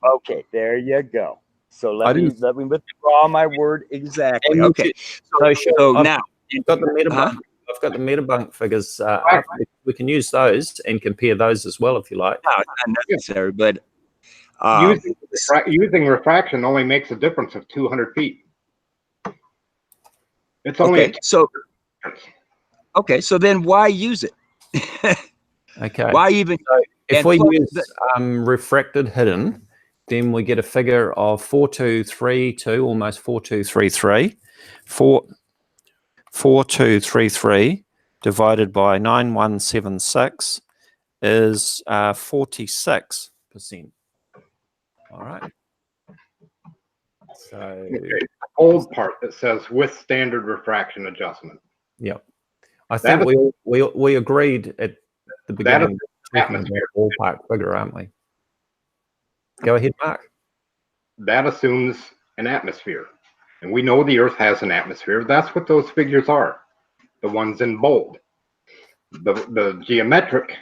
Okay, there you go. So let me withdraw my word exactly. Okay, so now
you've got the metabunk. I've got the metabunk figures. We can use those and compare those as well if you like.
No, it's not necessary, but
using refraction only makes a difference of 200 feet. It's only
so then why use it?
Okay.
Why even?
So if we use refracted hidden, then we get a figure of 4232, almost 4233. 4233 divided by 9176 is 46%. All right. So
the old part that says with standard refraction adjustment.
Yep. I think we agreed at the beginning that ballpark figure, aren't we? Go ahead, Mark.
That assumes an atmosphere. And we know the Earth has an atmosphere. That's what those figures are, the ones in bold. The geometric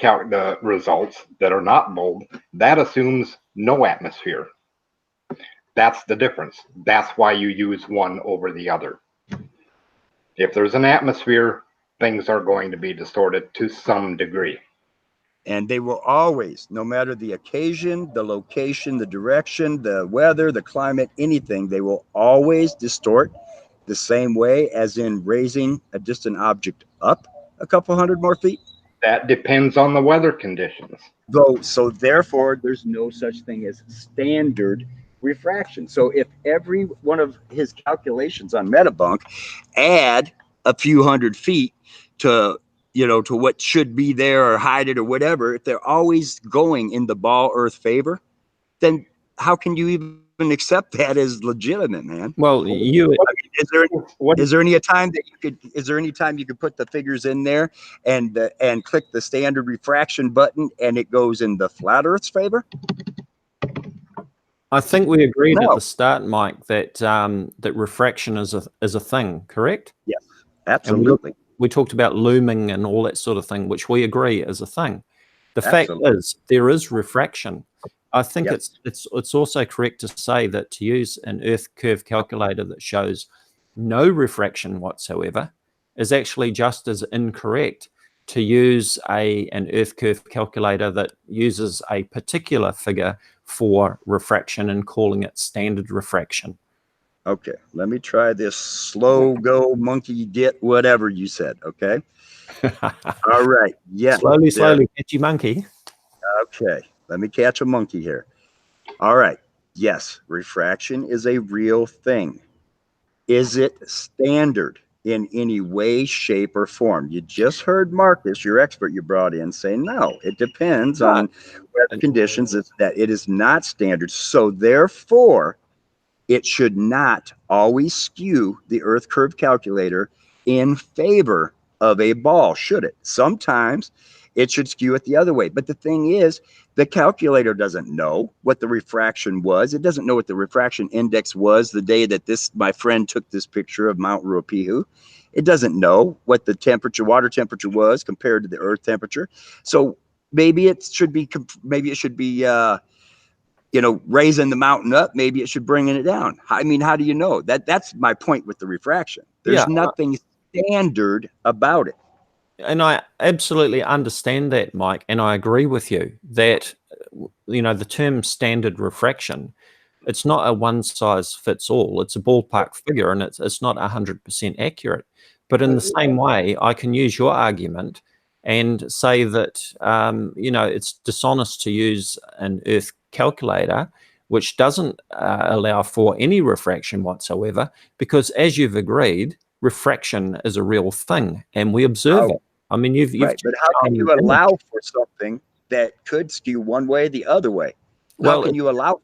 the results that are not bold, that assumes no atmosphere. That's the difference. That's why you use one over the other. If there's an atmosphere, things are going to be distorted to some degree.
And they will always, no matter the occasion, the location, the direction, the weather, the climate, anything, they will always distort the same way as in raising a distant object up a couple hundred more feet.
That depends on the weather conditions.
So therefore, there's no such thing as standard refraction. So if every one of his calculations on Metabunk add a few hundred feet to, to what should be there or hide it or whatever, if they're always going in the ball Earth favor, then how can you even accept that as legitimate, man?
Well,
Is there any time you could put the figures in there and click the standard refraction button and it goes in the flat Earth's favor?
I think we agreed
No.
at the start, Mike, that that refraction is a thing, correct?
Yes, absolutely.
And we talked about looming and all that sort of thing, which we agree is a thing. The fact is, there is refraction. I think it's also correct to say that to use an Earth curve calculator that shows no refraction whatsoever is actually just as incorrect to use an Earth curve calculator that uses a particular figure for refraction and calling it standard refraction.
Okay, let me try this slow go monkey get whatever you said. Okay. All right. Yeah.
Slowly, catchy monkey.
Okay, let me catch a monkey here. All right. Yes, refraction is a real thing. Is it standard in any way, shape, or form? You just heard Marcus, your expert you brought in, say no. It depends on weather conditions. That it is not standard. So therefore, it should not always skew the Earth curve calculator in favor of a ball, should it? Sometimes it should skew it the other way. But the thing is, the calculator doesn't know what the refraction was. It doesn't know what the refraction index was the day that my friend took this picture of Mount Ruapehu. It doesn't know what the water temperature was compared to the Earth temperature. So maybe it should be raising the mountain up. Maybe it should bringing it down. I mean, how do you know? That's my point with the refraction. There's nothing standard about it.
And I absolutely understand that, Mike, and I agree with you that, the term standard refraction, it's not a one size fits all. It's a ballpark figure, and it's not 100% accurate. But in the same way, I can use your argument and say that, it's dishonest to use an Earth calculator, which doesn't allow for any refraction whatsoever, because as you've agreed, refraction is a real thing, and we observe it. I mean, you've
right, but how can you allow for something that could skew one way the other way? How can you allow?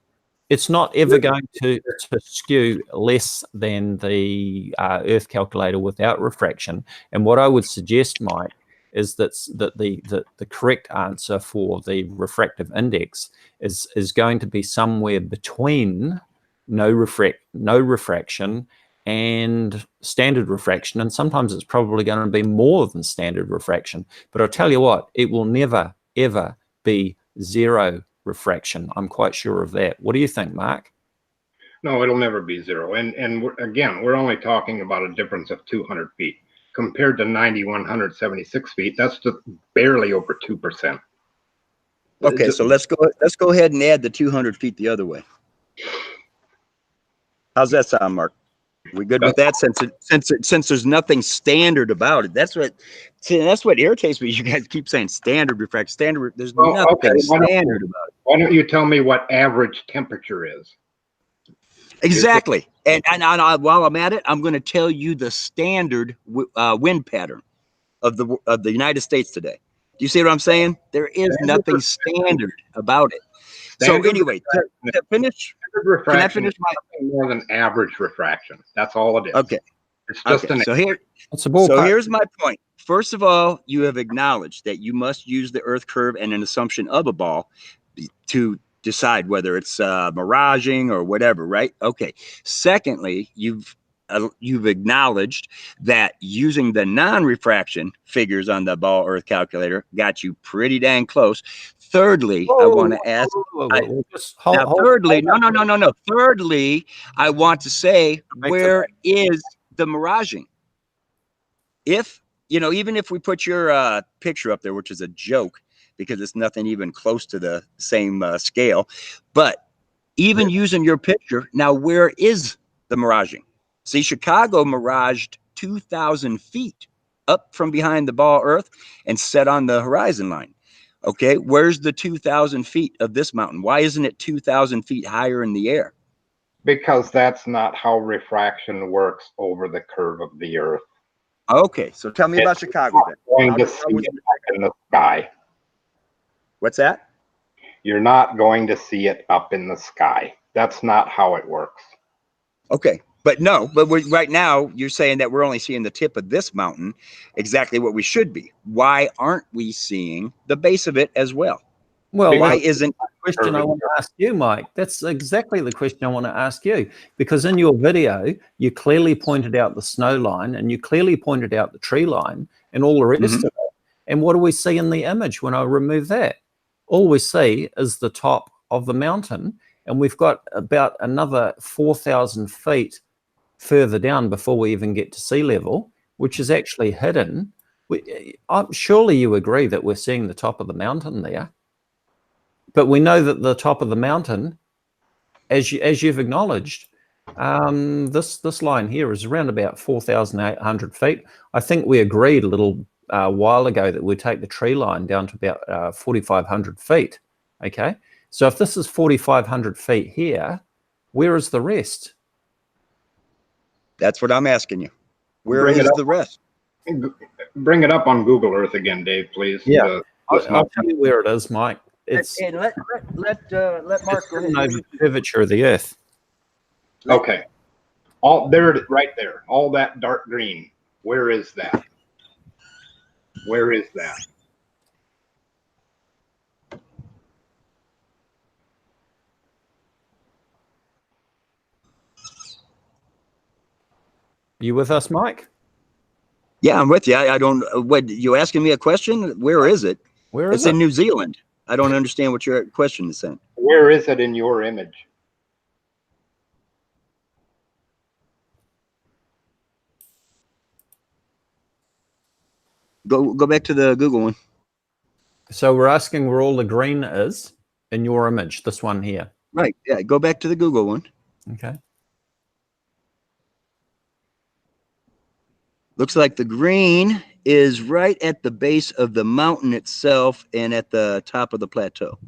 It's not ever going to skew less than the Earth calculator without refraction. And what I would suggest, Mike, is that the correct answer for the refractive index is going to be somewhere between no refraction and standard refraction, and sometimes it's probably going to be more than standard refraction. But I'll tell you what, it will never ever be zero refraction. I'm quite sure of that. What do you think, Mark?
No, it'll never be zero. And we're only talking about a difference of 200 feet compared to 9,176 feet. That's just barely over 2%.
Okay, so let's go ahead and add the 200 feet the other way. How's that sound, Mark? We good with that? Since there's nothing standard about it. That's what irritates me. You guys keep saying standard refraction, standard. There's nothing standard about it.
Why don't you tell me what average temperature is?
Exactly. And while I'm at it, I'm going to tell you the standard wind pattern of the United States today. Do you see what I'm saying? There is nothing standard about it. So anyway, to finish, can I finish
more than average refraction? That's all it is.
Okay.
It's just
here's my point. First of all, you have acknowledged that you must use the Earth curve and an assumption of a ball to decide whether it's miraging or whatever, right? Okay. Secondly, you've acknowledged that using the non-refraction figures on the ball Earth calculator got you pretty dang close. Thirdly, I want to ask. Thirdly, I want to say, where is the miraging? Even if we put your picture up there, which is a joke because it's nothing even close to the same scale, but even using your picture, now where is the miraging? See, Chicago miraged 2,000 feet up from behind the ball Earth and set on the horizon line. Okay, where's the 2,000 feet of this mountain? Why isn't it 2,000 feet higher in the air?
Because that's not how refraction works over the curve of the Earth.
Okay, so tell me about
It's
Chicago
not
then.
going to see it up in the sky.
What's that?
You're not going to see it up in the sky. That's not how it works.
Okay, but right now you're saying that we're only seeing the tip of this mountain, exactly what we should be. Why aren't we seeing the base of it as well?
Well,
Why
that's
isn't
the question I want to ask you, Mike. That's exactly the question I want to ask you, because in your video, you clearly pointed out the snow line and you clearly pointed out the tree line and all the rest of it. And what do we see in the image when I remove that? All we see is the top of the mountain, and we've got about another 4,000 feet further down before we even get to sea level, which is actually hidden. Surely you agree that we're seeing the top of the mountain there. But we know that the top of the mountain, as you've acknowledged, this line here is around about 4,800 feet. I think we agreed a little while ago that we'd take the tree line down to about 4,500 feet. Okay, so if this is 4,500 feet here, where is the rest?
That's what I'm asking you. Where is the rest?
Bring it up on Google Earth again, Dave, please.
Yeah, I'll tell you where it is, Mike. It's
and let Mark go ahead.
Over the curvature of the Earth.
Okay, all there, right there, all that dark green. Where is that? Where is that?
You with us, Mike?
Yeah, I'm with you. I don't. What you asking me a question? Where is it?
Where is
it's
it?
in New Zealand. I don't understand what your question is saying.
Where is it in your image?
Go back to the Google one.
So we're asking where all the green is in your image, this one here.
Right. Yeah. Go back to the Google one.
Okay.
Looks like the green is right at the base of the mountain itself and at the top of the plateau.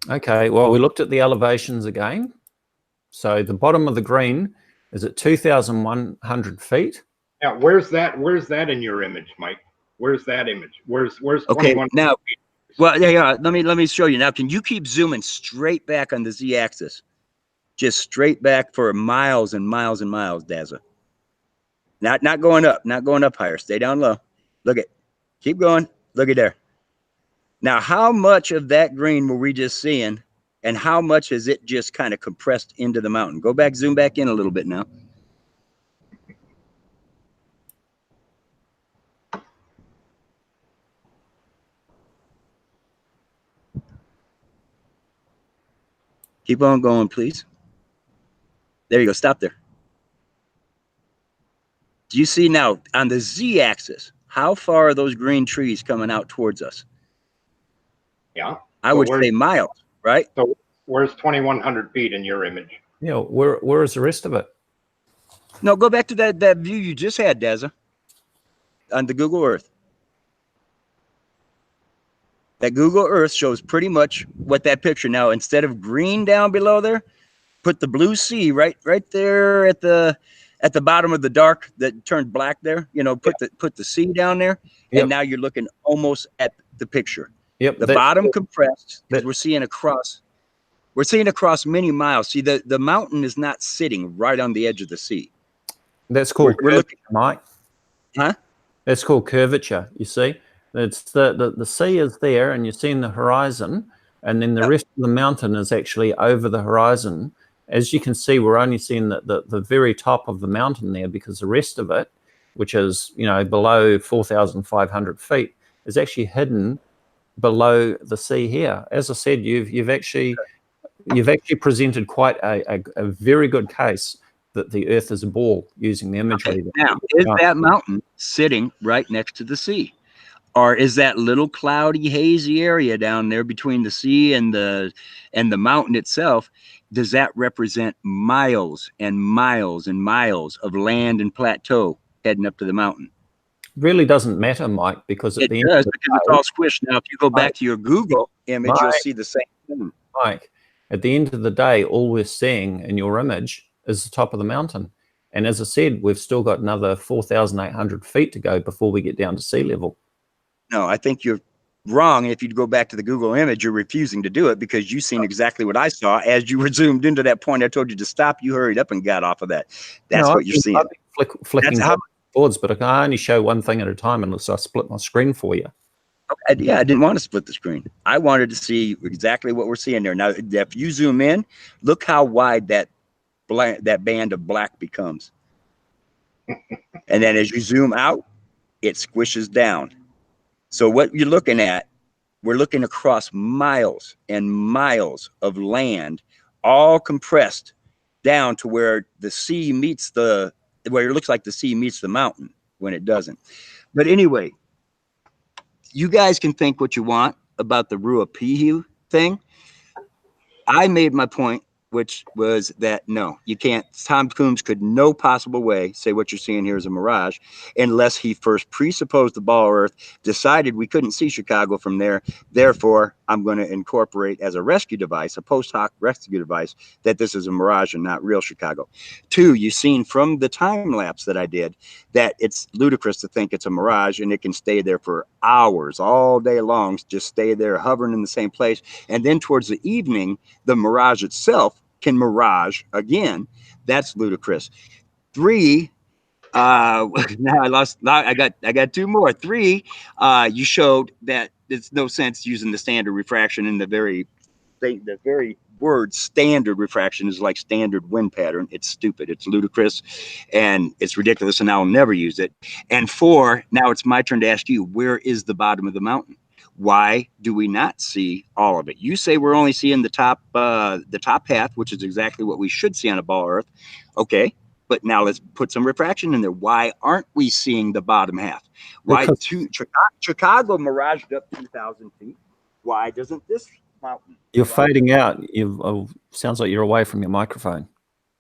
Okay. Well, we looked at the elevations again. So the bottom of the green is at 2,100 feet.
Yeah. Where's that? Where's that in your image, Mike? Where's that image? Where's
okay
21?
Now? Well, yeah. Let me show you now. Can you keep zooming straight back on the Z-axis? Just straight back for miles and miles and miles, Dazza. Not going up higher. Stay down low. Look at, keep going. Look at there. Now, how much of that green were we just seeing, and how much has it just kind of compressed into the mountain? Go back, zoom back in a little bit now. Keep on going, please. There you go. Stop there. Do you see now on the Z-axis, how far are those green trees coming out towards us?
Yeah.
I would say miles, right?
So where's 2,100 feet in your image?
Yeah. Where is the rest of it?
No, go back to that view you just had, Dazza, on the Google Earth. That Google Earth shows pretty much what that picture. Now, instead of green down below there, put the blue sea right there at the bottom of the dark that turned black there. You know, put the sea down there, and now you're looking almost at the picture.
Yep.
The bottom compressed because we're seeing across many miles. See, the mountain is not sitting right on the edge of the sea.
That's called
we're looking,
Mike.
Huh?
That's called curvature. You see, it's the sea is there, and you're seeing the horizon, and then the rest of the mountain is actually over the horizon. As you can see, we're only seeing the very top of the mountain there, because the rest of it, which is below 4,500 feet, is actually hidden below the sea here. As I said, you've actually presented quite a very good case that the Earth is a ball using the imagery.
Okay. Now, is that mountain sitting right next to the sea? Or is that little cloudy, hazy area down there between the sea and the mountain itself, does that represent miles and miles and miles of land and plateau heading up to the mountain?
really doesn't matter, Mike, because at
It
the end
does
of the
because it's
day,
all squished. Now, if you go back to your Google image, you'll
Mike,
see the same thing.
Mike, at the end of the day, all we're seeing in your image is the top of the mountain. And as I said, we've still got another 4,800 feet to go before we get down to sea level.
No, I think you're wrong. If you go back to the Google image, you're refusing to do it because you've seen exactly what I saw. As you were zoomed into that point, I told you to stop. You hurried up and got off of that. That's what you're seeing.
Flicking
That's how.
boards, but I can only show one thing at a time unless I split my screen for you.
Okay, yeah, I didn't want to split the screen. I wanted to see exactly what we're seeing there. Now, if you zoom in, look how wide that band of black becomes. And then as you zoom out, it squishes down. So what you're looking at, we're looking across miles and miles of land, all compressed down to where the sea meets where it looks like the sea meets the mountain when it doesn't. But anyway, you guys can think what you want about the Ruapehu thing. I made my point, which was that no, you can't. Tom Coombs could no possible way say what you're seeing here is a mirage unless he first presupposed the ball Earth, decided we couldn't see Chicago from there. Therefore, I'm going to incorporate as a rescue device, a post hoc rescue device, that this is a mirage and not real Chicago. Two, you've seen from the time lapse that I did that it's ludicrous to think it's a mirage and it can stay there for hours, all day long, just stay there hovering in the same place. And then towards the evening, the mirage itself can mirage again. That's ludicrous. Three, now I got two more. Three, you showed that it's no sense using the standard refraction in the very word standard refraction is like standard wind pattern. It's stupid, it's ludicrous, and it's ridiculous, and I'll never use it. And four, now it's my turn to ask you, where is the bottom of the mountain? Why do we not see all of it? You say we're only seeing the top half, which is exactly what we should see on a ball Earth. Okay, but now let's put some refraction in there. Why aren't we seeing the bottom half? Why Chicago miraged up 2,000 feet? Why doesn't this mountain?
You're fading out. Sounds like you're away from your microphone.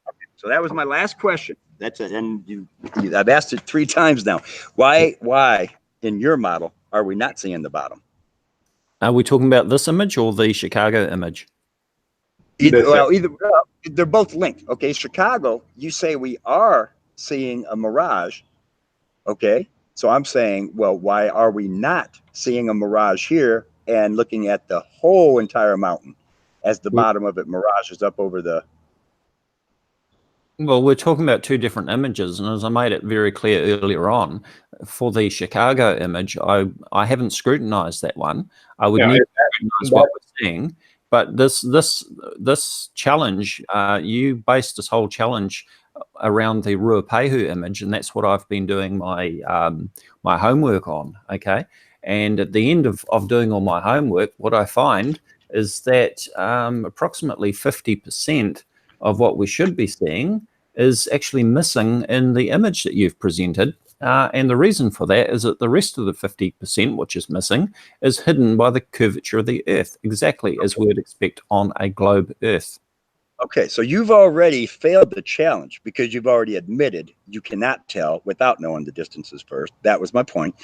Okay, so that was my last question. That's it. And I've asked it 3 times now. Why in your model are we not seeing the bottom?
Are we talking about this image or the Chicago image?
They're both linked. Okay, Chicago, you say we are seeing a mirage. Okay, so I'm saying, well, why are we not seeing a mirage here and looking at the whole entire mountain as the bottom of it mirages up over the...
Well, we're talking about 2 different images, and as I made it very clear earlier on, for the Chicago image, I haven't scrutinized that one. I would need to scrutinize what we're seeing. But this challenge, you based this whole challenge around the Ruapehu image, and that's what I've been doing my my homework on. Okay, and at the end of doing all my homework, what I find is that approximately 50% of what we should be seeing is actually missing in the image that you've presented. And the reason for that is that the rest of the 50%, which is missing, is hidden by the curvature of the Earth, exactly as we would expect on a globe Earth.
Okay, so you've already failed the challenge because you've already admitted you cannot tell without knowing the distances first. That was my point.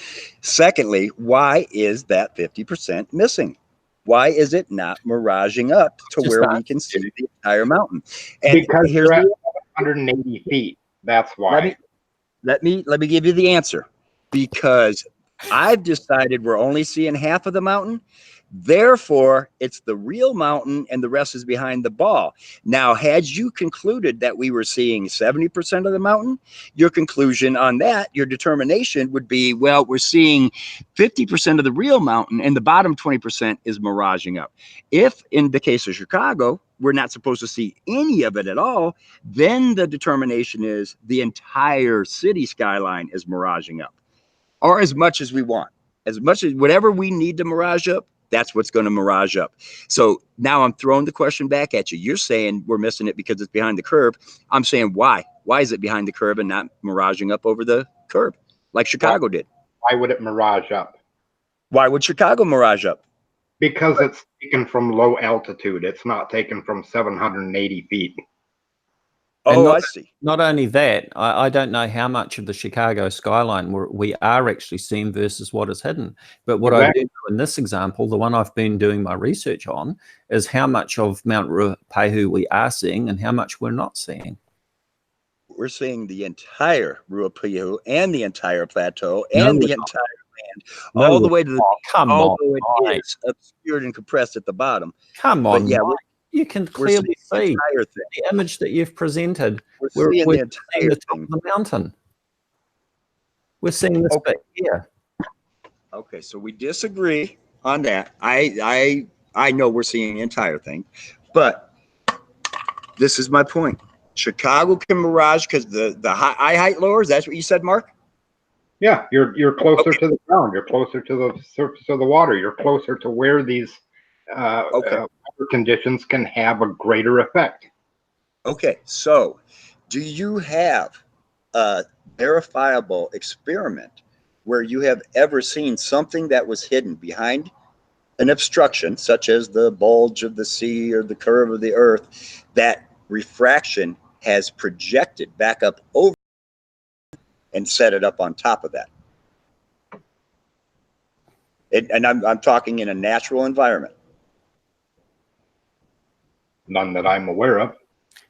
Secondly, why is that 50% missing? Why is it not miraging up to where we can see the entire mountain? And
because you're at 180 feet. That's why.
Let me give you the answer. Because I've decided we're only seeing half of the mountain. Therefore, it's the real mountain and the rest is behind the ball. Now, had you concluded that we were seeing 70% of the mountain, your conclusion on that, your determination would be, well, we're seeing 50% of the real mountain and the bottom 20% is miraging up. If, in the case of Chicago, we're not supposed to see any of it at all, then the determination is the entire city skyline is miraging up, or as much as we want. As much as whatever we need to mirage up, that's what's going to mirage up. So now I'm throwing the question back at you. You're saying we're missing it because it's behind the curve. I'm saying why? Why is it behind the curve and not miraging up over the curve like Chicago did?
Why would it mirage up?
Why would Chicago mirage up?
Because it's taken from low altitude. It's not taken from 780 feet.
Oh, I see.
Not only that, I don't know how much of the Chicago skyline we are actually seeing versus what is hidden. But what I do know in this example, the one I've been doing my research on, is how much of Mount Ruapehu we are seeing and how much we're not seeing.
We're seeing the entire Ruapehu and the entire plateau and the entire land, all the way to the although it is obscured and compressed at the bottom.
Come on, yeah, you can clearly see
the
image that you've presented.
We're seeing the entire
the top of the mountain. We're seeing this bit here.
Okay, so we disagree on that. I know we're seeing the entire thing, but this is my point. Chicago can mirage because the eye height lowers. That's what you said, Mark?
Yeah, you're closer to the ground. You're closer to the surface of the water. You're closer to where these weather conditions can have a greater effect.
Okay, so do you have a verifiable experiment where you have ever seen something that was hidden behind an obstruction, such as the bulge of the sea or the curve of the earth, that refraction has projected back up over and set it up on top of that? And I'm talking in a natural environment.
None that I'm aware of.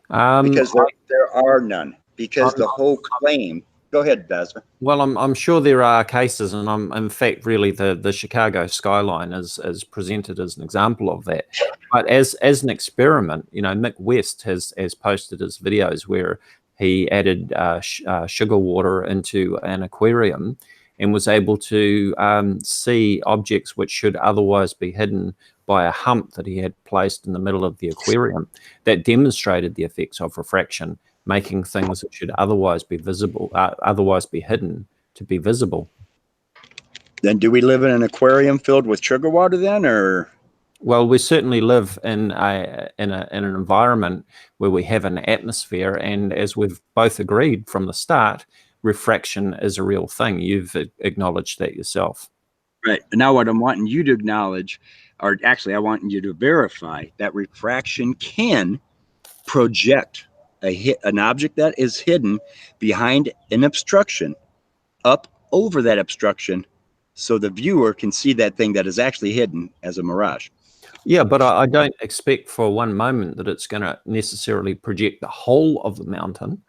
Because there are none. Because the whole claim. Go ahead, Basma.
Well, I'm sure there are cases, and I'm in fact really the Chicago skyline is presented as an example of that. But as an experiment, you know, Mick West has posted his videos where he added sugar water into an aquarium and was able to see objects which should otherwise be hidden by a hump that he had placed in the middle of the aquarium that demonstrated the effects of refraction, making things that should otherwise be visible, otherwise be hidden, to be visible.
Then do we live in an aquarium filled with sugar water then, or?
Well, we certainly live in an environment where we have an atmosphere, and as we've both agreed from the start, refraction is a real thing. You've acknowledged that yourself.
Right. And now what I'm wanting you to acknowledge, or actually I want you to verify that refraction can project an object that is hidden behind an obstruction up over that obstruction so the viewer can see that thing that is actually hidden as a mirage.
Yeah, but I don't expect for one moment that it's going to necessarily project the whole of the mountain.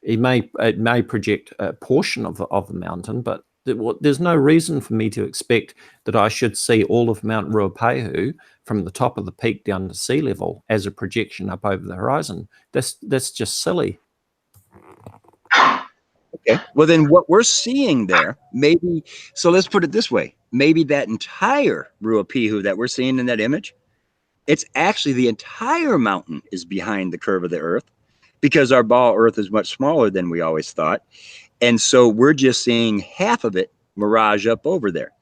It may project a portion of the mountain, but there's no reason for me to expect that I should see all of Mount Ruapehu from the top of the peak down to sea level as a projection up over the horizon. That's just silly.
Okay, well then what we're seeing there, maybe, so let's put it this way, maybe that entire Ruapehu that we're seeing in that image, it's actually the entire mountain is behind the curve of the earth, because our ball Earth is much smaller than we always thought. And so we're just seeing half of it mirage up over there.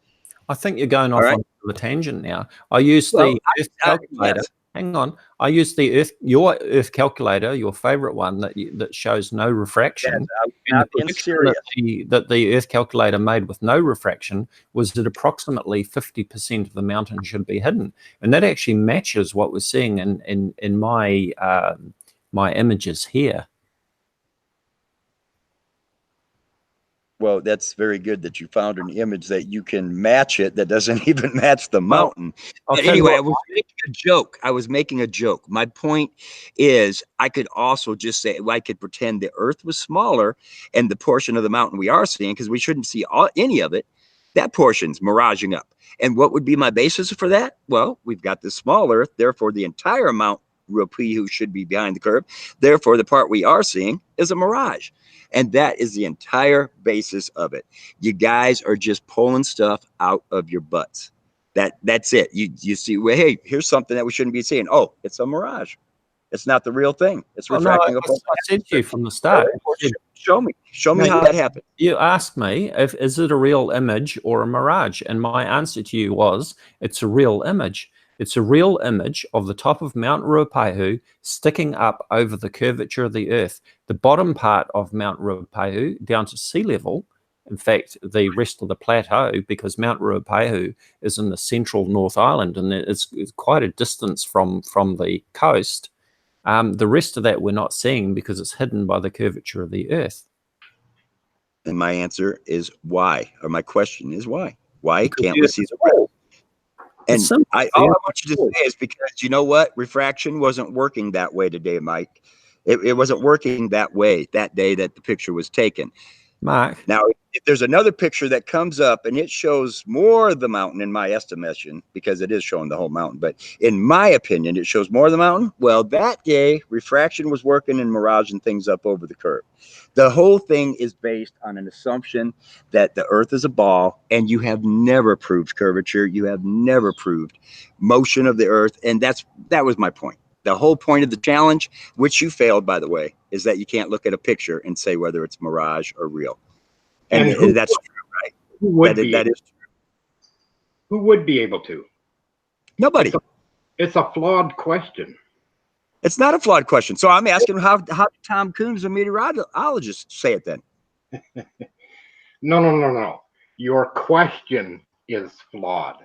I think you're going off on a tangent now. I used the Earth calculator. Yes. Hang on. I used your Earth calculator, your favorite one that shows no refraction.
Yes, and the prediction
that the Earth calculator made with no refraction was that approximately 50% of the mountain should be hidden. And that actually matches what we're seeing in my my images here.
Well, that's very good that you found an image that you can match it that doesn't even match the mountain. But anyway, I was making a joke. I was making a joke. My point is I could also just say, I could pretend the Earth was smaller and the portion of the mountain we are seeing, because we shouldn't see any of it, that portion's miraging up. And what would be my basis for that? Well, we've got this small Earth, therefore the entire Mount Ruapehu should be behind the curve. Therefore, the part we are seeing is a mirage. And that is the entire basis of it. You guys are just pulling stuff out of your butts. That's it. You see, well, hey, here's something that we shouldn't be seeing. Oh, it's a mirage. It's not the real thing. It's refracting.
I said to you from the start.
Show me how that happened.
You asked me is it a real image or a mirage, and my answer to you was it's a real image. It's a real image of the top of Mount Ruapehu sticking up over the curvature of the Earth. The bottom part of Mount Ruapehu down to sea level, in fact, the rest of the plateau, because Mount Ruapehu is in the central North Island and it's quite a distance from the coast. The rest of that we're not seeing because it's hidden by the curvature of the Earth.
And my answer is why, or my question is why? Why
Because
can't
the
we
Earth
see
is
the
small.
red? And
It's simple.
all I want you to say is because you know what? Refraction wasn't working that way today, Mike. It wasn't working that way that day that the picture was taken.
Mark.
Now, if there's another picture that comes up and it shows more of the mountain in my estimation, because it is showing the whole mountain, but in my opinion, it shows more of the mountain. Well, that day, refraction was working and miraging things up over the curve. The whole thing is based on an assumption that the Earth is a ball, and you have never proved curvature. You have never proved motion of the Earth, and that was my point. The whole point of the challenge, which you failed, by the way, is that you can't look at a picture and say whether it's mirage or real. And that's true, right?
Who would
That is true.
Who would be able to?
Nobody.
It's a flawed question.
It's not a flawed question. So I'm asking how did Tom Coombs, a meteorologist, say it then?
No. Your question is flawed.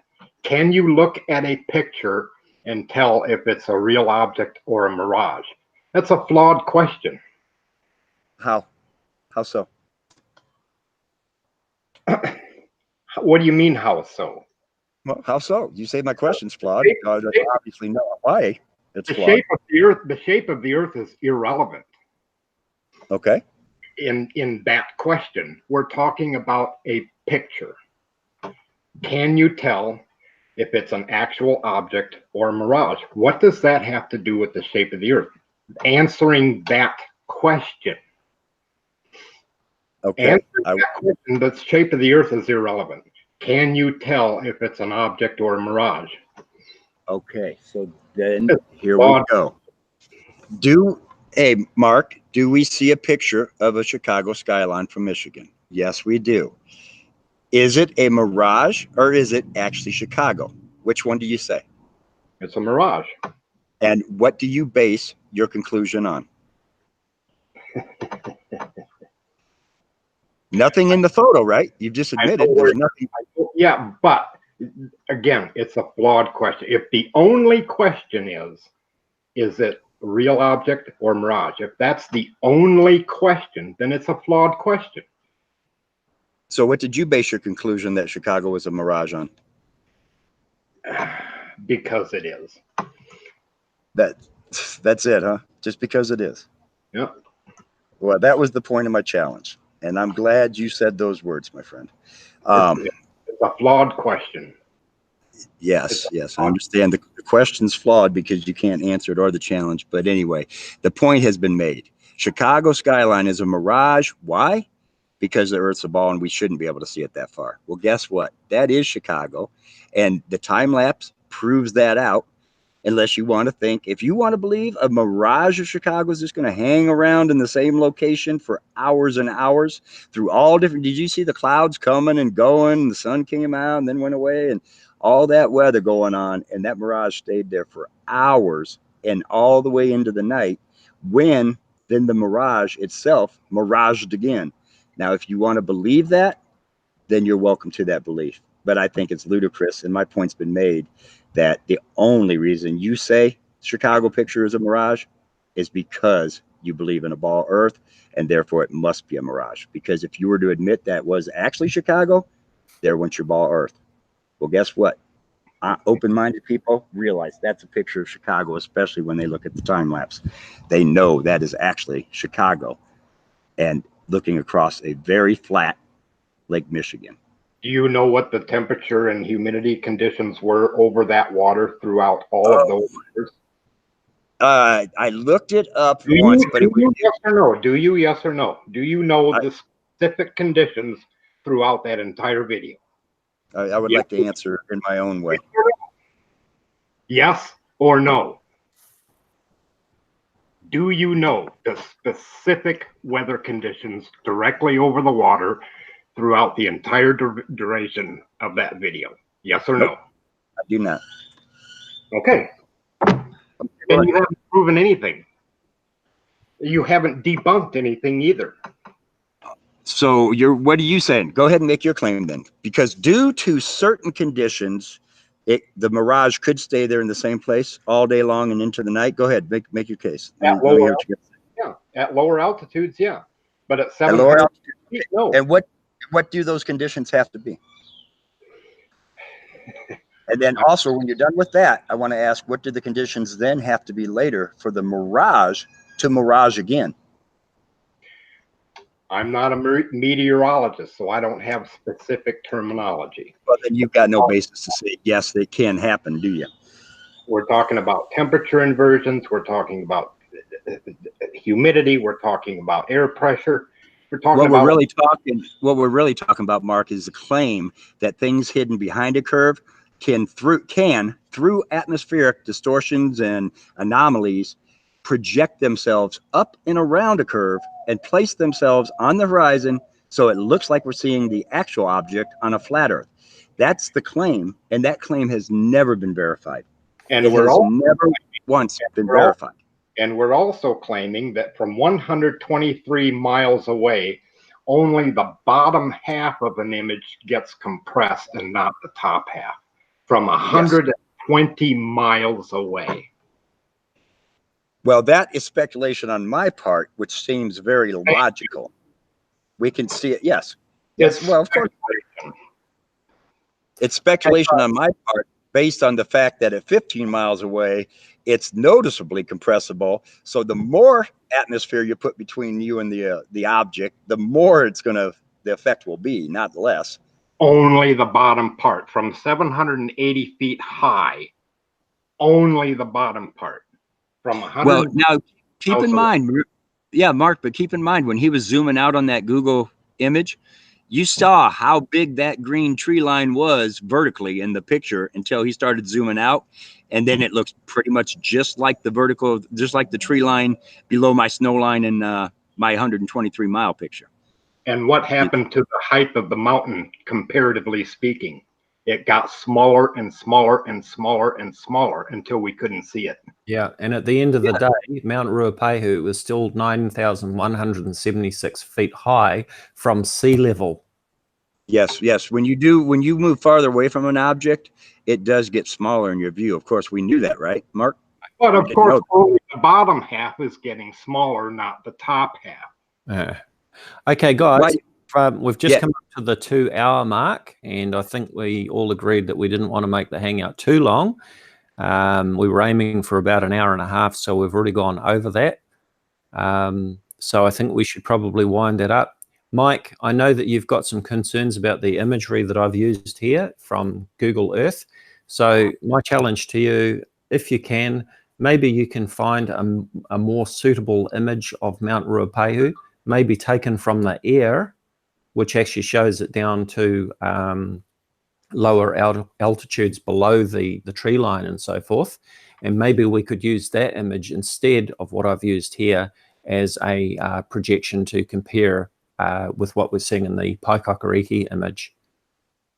Can you look at a picture and tell if it's a real object or a mirage? That's a flawed question.
How? How so?
What do you mean, how so?
Well, how so? You say my question's flawed. Obviously, no. Why? It's flawed.
The shape of the Earth is irrelevant.
Okay.
In that question, we're talking about a picture. Can you tell if it's an actual object or a mirage? What does that have to do with the shape of the Earth? Answering that question.
Okay.
The shape of the Earth is irrelevant. Can you tell if it's an object or a mirage?
Okay. So then here we go. Hey, Mark, do we see a picture of a Chicago skyline from Michigan? Yes, we do. Is it a mirage or is it actually Chicago? Which one do you say?
It's a mirage.
And what do you base your conclusion on? Nothing in the photo, right? You've just admitted there's nothing.
Yeah, but again, it's a flawed question. If the only question is it a real object or mirage? If that's the only question, then it's a flawed question.
So what did you base your conclusion that Chicago was a mirage on?
Because it is.
That's it, huh? Just because it is.
Yep.
Well, that was the point of my challenge. And I'm glad you said those words, my friend.
It's a flawed question.
Yes, I understand the question's flawed because you can't answer it or the challenge. But anyway, the point has been made. Chicago skyline is a mirage. Why? Because the Earth's a ball and we shouldn't be able to see it that far. Well, guess what? That is Chicago. And the time lapse proves that out. Unless you want to think, if you want to believe a mirage of Chicago is just going to hang around in the same location for hours and hours through all different, did you see the clouds coming and going, and the sun came out and then went away and all that weather going on, and that mirage stayed there for hours and all the way into the night, when then the mirage itself miraged again. Now, if you want to believe that, then you're welcome to that belief. But I think it's ludicrous, and my point's been made, that the only reason you say Chicago picture is a mirage is because you believe in a ball Earth, and therefore it must be a mirage. Because if you were to admit that was actually Chicago, there went your ball Earth. Well, guess what? Open-minded people realize that's a picture of Chicago, especially when they look at the time lapse. They know that is actually Chicago, and looking across a very flat Lake Michigan.
Do you know what the temperature and humidity conditions were over that water throughout all of those years?
I looked it up once, but it was
yes or no? Do you yes or no? Do you know the specific conditions throughout that entire video?
I would like to answer in my own way.
Yes or no? Do you know the specific weather conditions directly over the water throughout the entire duration of that video? Yes or no?
I do not.
Okay. And you haven't proven anything. You haven't debunked anything either.
So what are you saying? Go ahead and make your claim then. Because due to certain conditions, The Mirage could stay there in the same place all day long and into the night. Go ahead, make your case.
At lower, yeah, at lower altitudes, yeah, but at 700 feet, no.
And what do those conditions have to be? And then also, when you're done with that, I want to ask, what do the conditions then have to be later for the Mirage to Mirage again?
I'm not a meteorologist, so I don't have specific terminology.
Well, then you've got no basis to say, yes, they can happen, do you?
We're talking about temperature inversions. We're talking about humidity. We're talking about air pressure. We're talking
what we're really talking about, Mark, is the claim that things hidden behind a curve can through atmospheric distortions and anomalies project themselves up and around a curve and place themselves on the horizon so it looks like we're seeing the actual object on a flat Earth. That's the claim, and that claim has never been verified.
And we're also
never once been verified.
And we're also claiming that from 123 miles away, only the bottom half of an image gets compressed and not the top half. From 120 miles away.
Well, that is speculation on my part, which seems very logical. We can see it. Yes. Well, of course. It's speculation on my part based on the fact that at 15 miles away, it's noticeably compressible. So the more atmosphere you put between you and the object, the more the effect will be, not less.
Only the bottom part from 780 feet high. Only the bottom part from 100.
Well, now keep in mind, yeah, Mark, but keep in mind when he was zooming out on that Google image, you saw how big that green tree line was vertically in the picture until he started zooming out. And then it looks pretty much just like the tree line below my snow line in my 123 mile picture.
And what happened to the height of the mountain, comparatively speaking? It got smaller and smaller and smaller and smaller until we couldn't see it.
Yeah, and at the end of the day, Mount Ruapehu was still 9,176 feet high from sea level.
Yes. When you move farther away from an object, it does get smaller in your view. Of course, we knew that, right, Mark?
But of course, only the bottom half is getting smaller, not the top half.
Okay, guys, we've just come up to the 2-hour mark, and I think we all agreed that we didn't want to make the Hangout too long. We were aiming for about an hour and a half, so we've already gone over that. So I think we should probably wind it up. Mike, I know that you've got some concerns about the imagery that I've used here from Google Earth. So my challenge to you, if you can, maybe you can find a more suitable image of Mount Ruapehu, maybe taken from the air, which actually shows it down to lower altitudes below the tree line and so forth. And maybe we could use that image instead of what I've used here as a projection to compare with what we're seeing in the Paikakariki image.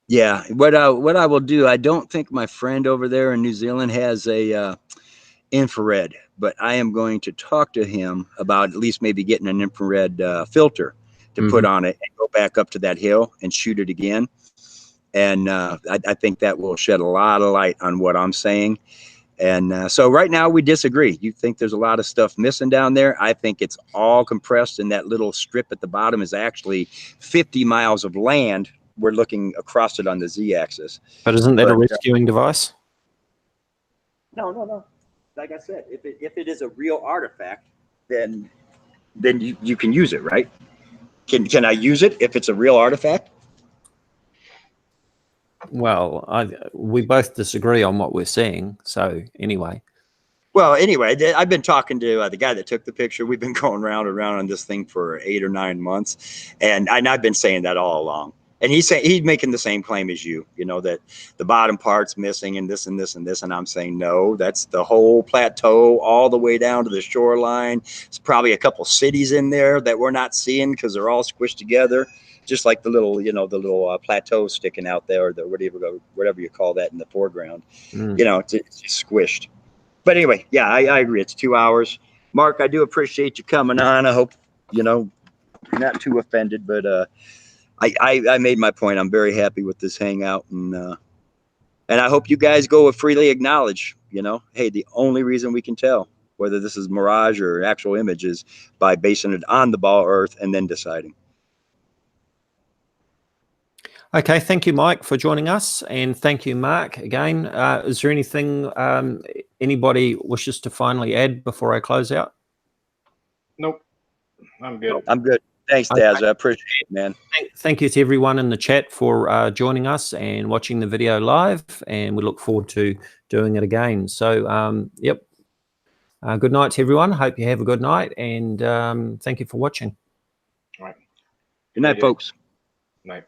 Yeah, what I will do, I don't think my friend over there in New Zealand has a infrared, but I am going to talk to him about at least maybe getting an infrared filter to put on it and go back up to that hill and shoot it again. And I think that will shed a lot of light on what I'm saying. And so right now we disagree. You think there's a lot of stuff missing down there. I think it's all compressed, and that little strip at the bottom is actually 50 miles of land. We're looking across it on the Z-axis.
But isn't that a rescuing device?
No. Like I said, if it is a real artifact, then you can use it, right? Can I use it if it's a real artifact?
Well, we both disagree on what we're seeing. So anyway.
Well, anyway, I've been talking to the guy that took the picture. We've been going round and round on this thing for 8 or 9 months, and I've been saying that all along. And he's making the same claim as you know, that the bottom part's missing and this and this and this. And I'm saying, no, that's the whole plateau all the way down to the shoreline. It's probably a couple cities in there that we're not seeing because they're all squished together, just like the little, plateau sticking out there, or whatever you call that in the foreground. It's just squished. But anyway, yeah, I agree. It's 2 hours. Mark, I do appreciate you coming on. I hope, you're not too offended, but I made my point. I'm very happy with this Hangout, and And I hope you guys go freely acknowledge, you know, hey, the only reason we can tell whether this is mirage or actual image is by basing it on the ball Earth and then deciding.
Okay, thank you, Mike, for joining us, and thank you, Mark, again. Is there anything anybody wishes to finally add before I close out?
Nope, I'm good.
I'm good. Thanks, Taz. Okay. I appreciate it, man.
Thank you to everyone in the chat for joining us and watching the video live, and we look forward to doing it again. So, yep. Good night to everyone. Hope you have a good night, and thank you for watching.
All right.
Good night, folks.
Night.